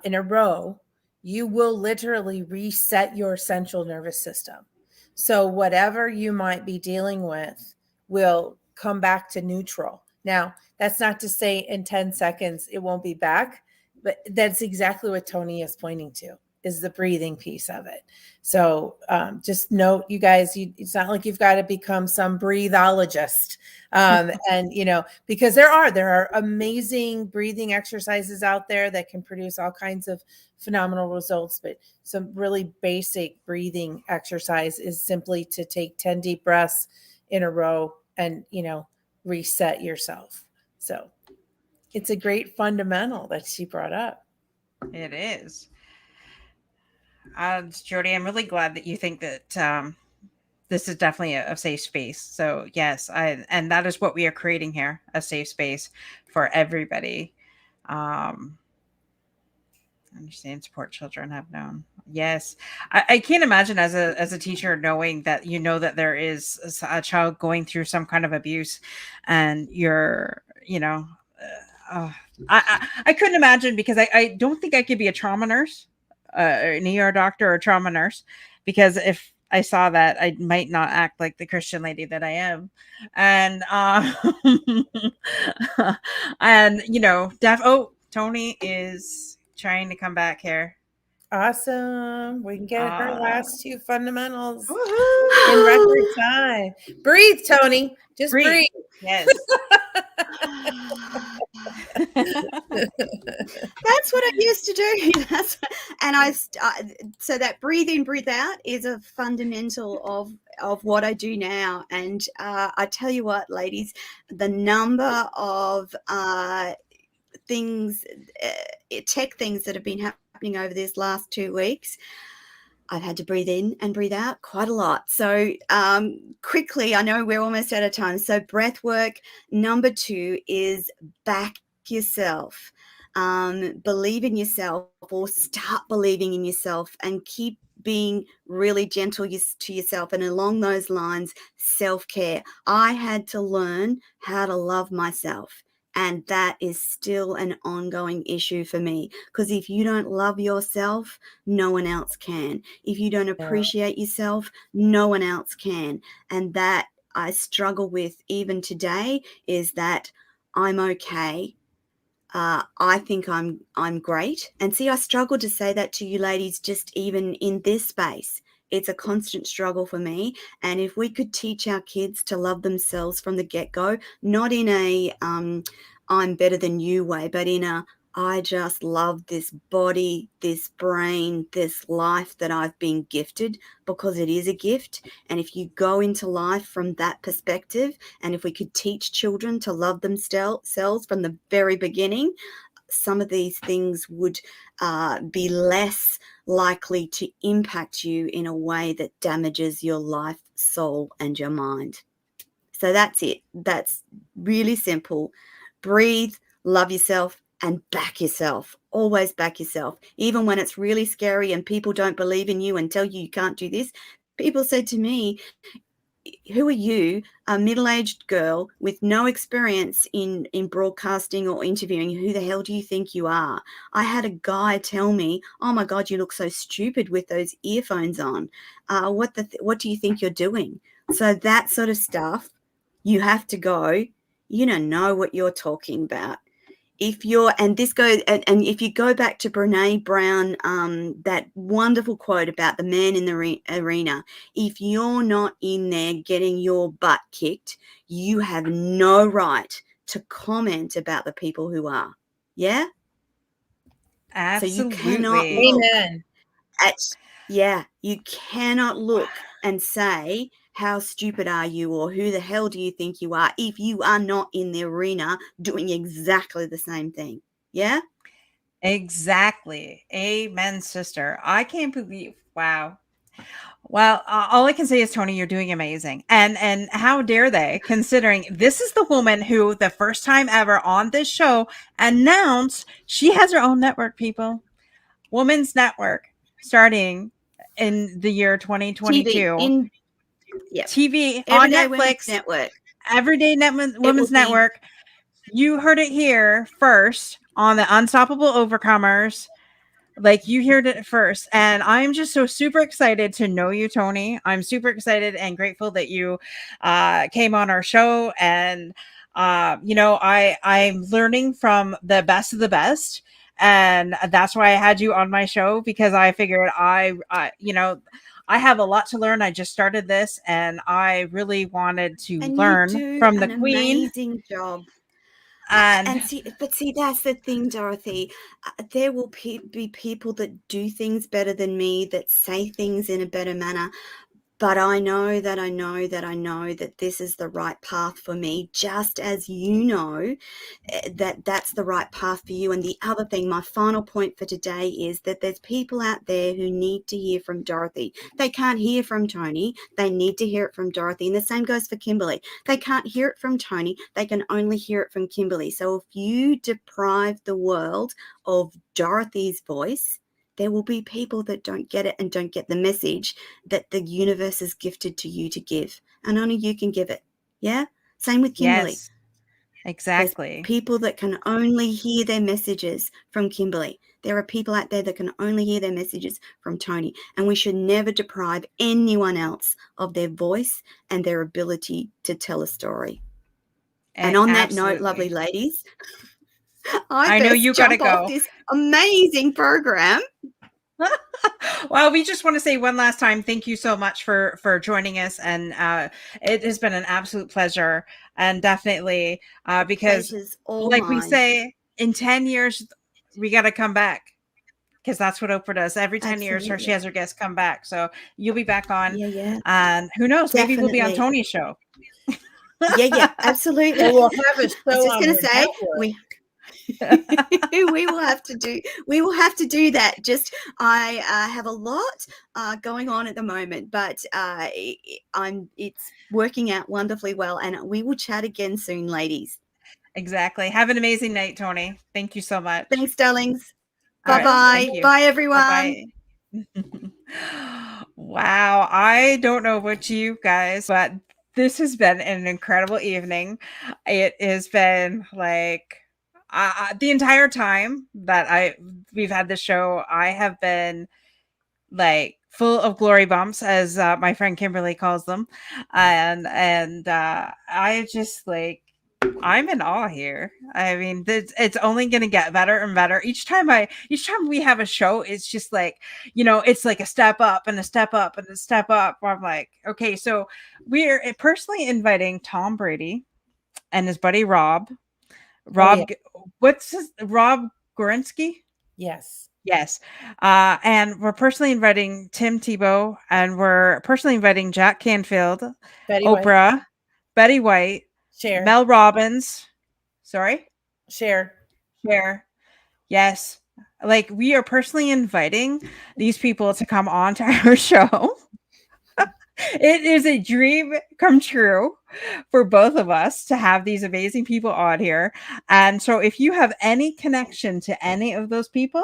[SPEAKER 2] in a row, you will literally reset your central nervous system. So whatever you might be dealing with will come back to neutral. Now, that's not to say in 10 seconds it won't be back, but that's exactly what Toni is pointing to, is the breathing piece of it. So just note, you guys, it's not like you've got to become some breathologist. And, you know, because there are amazing breathing exercises out there that can produce all kinds of phenomenal results. But some really basic breathing exercise is simply to take 10 deep breaths in a row and, you know, reset yourself. So it's a great fundamental that she brought up.
[SPEAKER 1] It is. Jody, I'm really glad that you think that this is definitely a safe space. So yes, and that is what we are creating here, a safe space for everybody. Understand, support children, have known. Yes. I can't imagine as a teacher knowing that, you know, that there is a child going through some kind of abuse and you're, you know, I couldn't imagine, because I don't think I could be a trauma nurse, an ER doctor or a trauma nurse, because if I saw that, I might not act like the Christian lady that I am. And and you know, Toni is trying to come back here.
[SPEAKER 2] Awesome. We can get her last 2 fundamentals
[SPEAKER 1] Woohoo!
[SPEAKER 2] in record time. Breathe, Toni. Just breathe.
[SPEAKER 1] Yes.
[SPEAKER 3] That's what I used to do. And so that breathe in, breathe out is a fundamental of what I do now. And I tell you what, ladies, the number of things, tech things that have been happening over this last 2 weeks, I've had to breathe in and breathe out quite a lot. So quickly, I know we're almost out of time. So breath work. Number 2 is back yourself. Believe in yourself, or start believing in yourself, and keep being really gentle to yourself. And along those lines, self-care. I had to learn how to love myself. And that is still an ongoing issue for me, because if you don't love yourself, no one else can. If you don't appreciate yourself, no one else can. And that I struggle with even today, is that I'm okay. I think I'm great. And see, I struggle to say that to you ladies, just even in this space. It's a constant struggle for me. And if we could teach our kids to love themselves from the get-go, not in a I'm better than you way, but in a I just love this body, this brain, this life that I've been gifted, because it is a gift. And if you go into life from that perspective, and if we could teach children to love themselves from the very beginning, some of these things would be less likely to impact you in a way that damages your life, soul, and your mind. So that's it. That's really simple. Breathe, love yourself, and back yourself. Always back yourself. Even when it's really scary and people don't believe in you and tell you you can't do this. People said to me, who are you, a middle-aged girl with no experience in broadcasting or interviewing? Who the hell do you think you are? I had a guy tell me, oh my God, you look so stupid with those earphones on. What do you think you're doing? So that sort of stuff, you have to go, you don't know what you're talking about. If you're, and this goes, and if you go back to Brene Brown, that wonderful quote about the man in the arena, if you're not in there getting your butt kicked, you have no right to comment about the people who are. Yeah?
[SPEAKER 1] Absolutely.
[SPEAKER 3] So you cannot look
[SPEAKER 2] Amen.
[SPEAKER 3] you cannot look and say, how stupid are you, or who the hell do you think you are, if you are not in the arena doing exactly the same thing. Yeah?
[SPEAKER 1] Exactly. Amen, sister. I can't believe, wow. Well, all I can say is, Toni, you're doing amazing. And how dare they, considering this is the woman who, the first time ever on this show, announced she has her own network, people. Women's Network, starting in the year 2022. TV on
[SPEAKER 3] Everyday Women's
[SPEAKER 1] Netflix.
[SPEAKER 3] Network.
[SPEAKER 1] Everyday Women's Network. You heard it here first on the Unstoppable Overcomers. Like, you heard it first. And I'm just so super excited to know you, Toni. I'm super excited and grateful that you came on our show. And I'm learning from the best of the best. And that's why I had you on my show, because I figured I have a lot to learn. I just started this, and I really wanted to learn from the queen.
[SPEAKER 3] Amazing job.
[SPEAKER 1] And
[SPEAKER 3] see, that's the thing, Dorothy. There will be people that do things better than me, that say things in a better manner. But I know that this is the right path for me, just as you know that that's the right path for you. And the other thing, my final point for today, is that there's people out there who need to hear from Dorothy. They can't hear from Toni. They need to hear it from Dorothy. And the same goes for Kimberly. They can't hear it from Toni. They can only hear it from Kimberly. So if you deprive the world of Dorothy's voice, there will be people that don't get it and don't get the message that the universe is gifted to you to give. And only you can give it. Yeah? Same with Kimberly.
[SPEAKER 1] yes, exactly.
[SPEAKER 3] There's people that can only hear their messages from Kimberly. There are people out there that can only hear their messages from Toni. And we should never deprive anyone else of their voice and their ability to tell a story. And on that note, lovely ladies, I know you gotta go. Off this amazing program.
[SPEAKER 1] Well, we just want to say one last time, thank you so much for joining us, and it has been an absolute pleasure. And definitely because, like mine. We say, in 10 years we got to come back, because that's what Oprah does. Every 10 years she has her guests come back. So you'll be back on. And who knows, maybe we'll be on Toni's show.
[SPEAKER 3] Absolutely.
[SPEAKER 2] We'll have a show.
[SPEAKER 3] I was just going to say, we will have to do that. Just I have a lot going on at the moment, but it's working out wonderfully well, and we will chat again soon, ladies.
[SPEAKER 1] Exactly. Have an amazing night, Toni. Thank you so much.
[SPEAKER 3] Thanks, darlings. Bye-bye. Bye, everyone.
[SPEAKER 1] Bye-bye. Wow. I don't know about you guys, but this has been an incredible evening. It has been like the entire time that we've had this show, I have been like full of glory bumps, as my friend Kimberly calls them, and I just like I'm in awe here. I mean, it's only going to get better and better each time we have a show. It's just like, it's like a step up and a step up and a step up. I'm like, okay, so we're personally inviting Tom Brady and his buddy Rob.
[SPEAKER 2] Oh, yeah.
[SPEAKER 1] What's his Rob Gorinsky?
[SPEAKER 2] Yes.
[SPEAKER 1] Yes. And we're personally inviting Tim Tebow, and we're personally inviting Jack Canfield,
[SPEAKER 2] Betty White.
[SPEAKER 1] Oprah, Betty White,
[SPEAKER 2] Cher.
[SPEAKER 1] Mel Robbins. Sorry?
[SPEAKER 2] Cher.
[SPEAKER 1] Yes. Like, we are personally inviting these people to come on to our show. It is a dream come true for both of us to have these amazing people on here. And so if you have any connection to any of those people,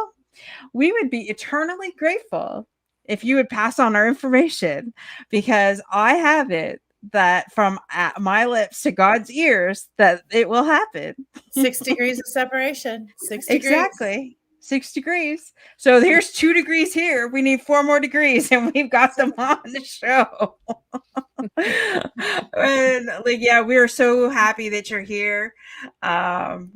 [SPEAKER 1] we would be eternally grateful if you would pass on our information, because I have it that from my lips to God's ears that it will happen.
[SPEAKER 2] 6 degrees of separation. 6 degrees.
[SPEAKER 1] Exactly. 6 degrees. So there's 2 degrees here. We need 4 more degrees, and we've got them on the show. And yeah, we are so happy that you're here.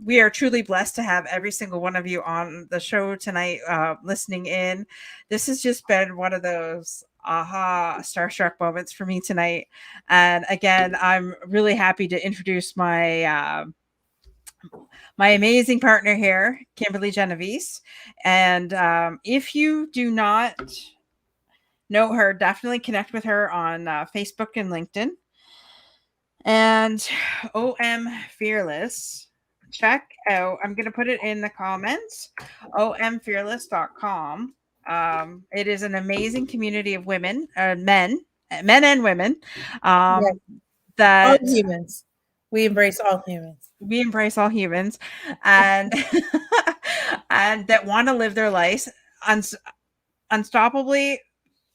[SPEAKER 1] We are truly blessed to have every single one of you on the show tonight, listening in. This has just been one of those starstruck moments for me tonight. And again, I'm really happy to introduce my amazing partner here, Kimberly Genovese. And if you do not know her, definitely connect with her on Facebook and LinkedIn. And OM Fearless, check out, I'm going to put it in the comments, omfearless.com. It is an amazing community of women, men and women,
[SPEAKER 2] Yes.
[SPEAKER 1] that
[SPEAKER 2] All humans. We embrace all humans.
[SPEAKER 1] We embrace all humans, and and that want to live their lives unstoppably,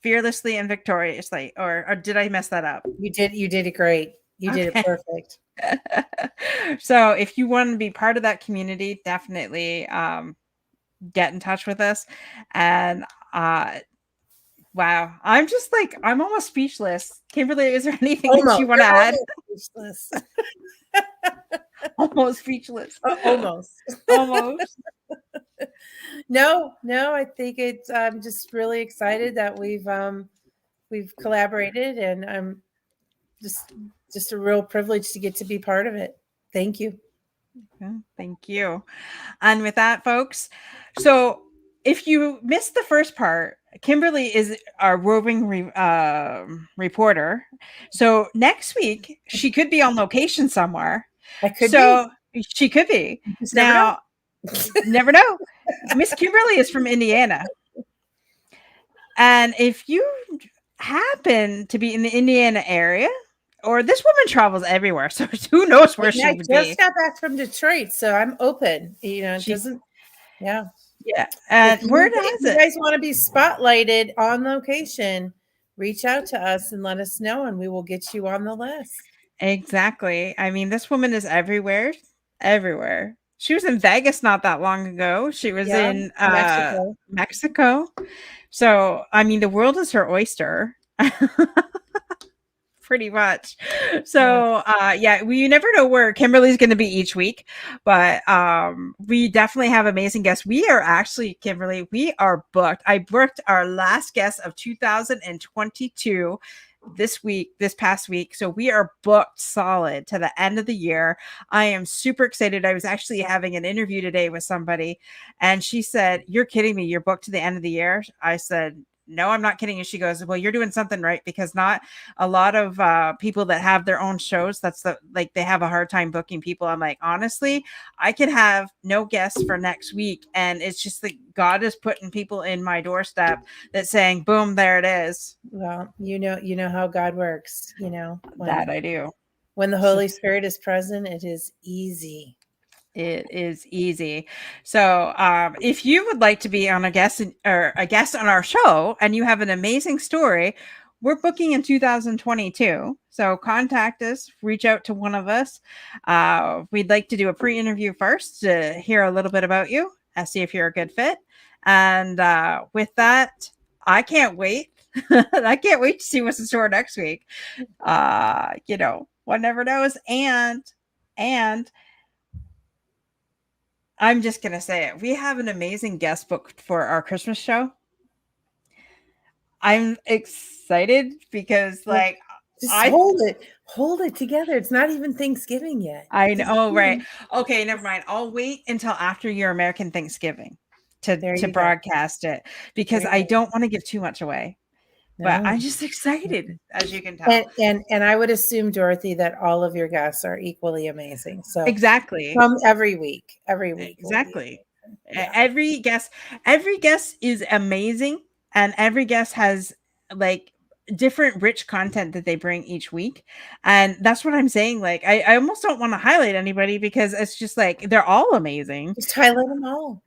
[SPEAKER 1] fearlessly, and victoriously. Or did I mess that up?
[SPEAKER 2] You did it great. You did it perfect.
[SPEAKER 1] So if you want to be part of that community, definitely get in touch with us. And wow, I'm just like, I'm almost speechless. Kimberly, is there anything that you want to add?
[SPEAKER 2] Speechless.
[SPEAKER 1] Almost speechless.
[SPEAKER 2] Almost. No, I think it's, I'm just really excited that we've collaborated, and I'm just a real privilege to get to be part of it. Thank you.
[SPEAKER 1] Thank you. And with that, folks, so if you missed the first part, Kimberly is our roving reporter. So next week, she could be on location somewhere. She could be. Now, never know. Miss Kimberly is from Indiana. And if you happen to be in the Indiana area, or this woman travels everywhere, so who knows where she would be.
[SPEAKER 2] I just got back from Detroit, so I'm open. It doesn't. Yeah.
[SPEAKER 1] And
[SPEAKER 2] if you guys want to be spotlighted on location, reach out to us and let us know, and we will get you on the list.
[SPEAKER 1] Exactly. I mean, this woman is everywhere. She was in Vegas not that long ago. She was in Mexico. So, I mean, the world is her oyster. Pretty much. So we never know where Kimberly's going to be each week, but we definitely have amazing guests. We are actually, Kimberly, we are booked. I booked our last guest of 2022 this past week. So we are booked solid to the end of the year. I am super excited. I was actually having an interview today with somebody, and she said, "You're kidding me. You're booked to the end of the year." I said, "No, I'm not kidding you." She goes, "Well, you're doing something right, because not a lot of people that have their own shows, they have a hard time booking people." I'm like, honestly, I could have no guests for next week, and it's just that God is putting people in my doorstep that's saying, boom, there it is.
[SPEAKER 2] Well, you know how God works.
[SPEAKER 1] That I do.
[SPEAKER 2] When the Holy Spirit is present, it is easy.
[SPEAKER 1] It is easy. So, if you would like to be on a guest on our show, and you have an amazing story, we're booking in 2022. So contact us, reach out to one of us. We'd like to do a pre-interview first to hear a little bit about you and see if you're a good fit. And with that, I can't wait. I can't wait to see what's in store next week. One never knows. And I'm just going to say it. We have an amazing guest booked for our Christmas show. I'm excited because
[SPEAKER 2] just hold it together. It's not even Thanksgiving yet.
[SPEAKER 1] I know, right? Okay, never mind. I'll wait until after your American Thanksgiving to broadcast it, because I don't want to give too much away. No. But I'm just excited, as you can tell.
[SPEAKER 2] And I would assume, Dorothy, that all of your guests are equally amazing. So
[SPEAKER 1] exactly,
[SPEAKER 2] come every week.
[SPEAKER 1] Exactly. Yeah. Every guest is amazing, and every guest has different rich content that they bring each week. And that's what I'm saying. I almost don't want to highlight anybody, because it's just they're all amazing.
[SPEAKER 2] Just highlight them all.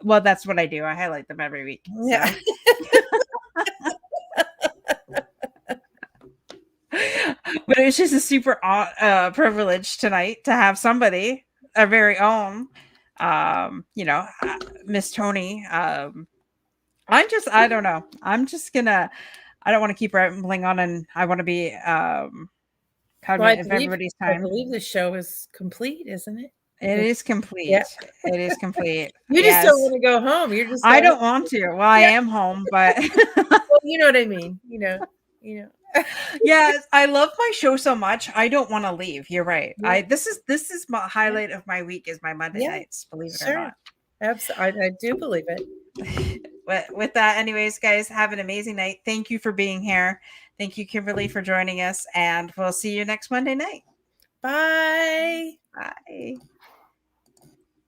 [SPEAKER 1] Well, that's what I do. I highlight them every week.
[SPEAKER 2] Yeah.
[SPEAKER 1] So. But it's just a super privilege tonight to have somebody, our very own, Miss Toni. I don't know. I don't want to keep rambling on, and I want to be cognizant of everybody's time.
[SPEAKER 2] I believe the show is complete, isn't it?
[SPEAKER 1] It is complete.
[SPEAKER 2] Yeah.
[SPEAKER 1] It is complete.
[SPEAKER 2] You just don't want to go home. You're just.
[SPEAKER 1] I don't want to. Well, I am home, but
[SPEAKER 2] well, you know what I mean. You know.
[SPEAKER 1] Yes, I love my show so much. I don't want to leave. You're right. Yeah. This is my highlight of my week, is my Monday nights. Believe it or not.
[SPEAKER 2] Absolutely, I do believe it.
[SPEAKER 1] But with that, anyways, guys, have an amazing night. Thank you for being here. Thank you, Kimberly, for joining us, and we'll see you next Monday night.
[SPEAKER 2] Bye.
[SPEAKER 1] Bye.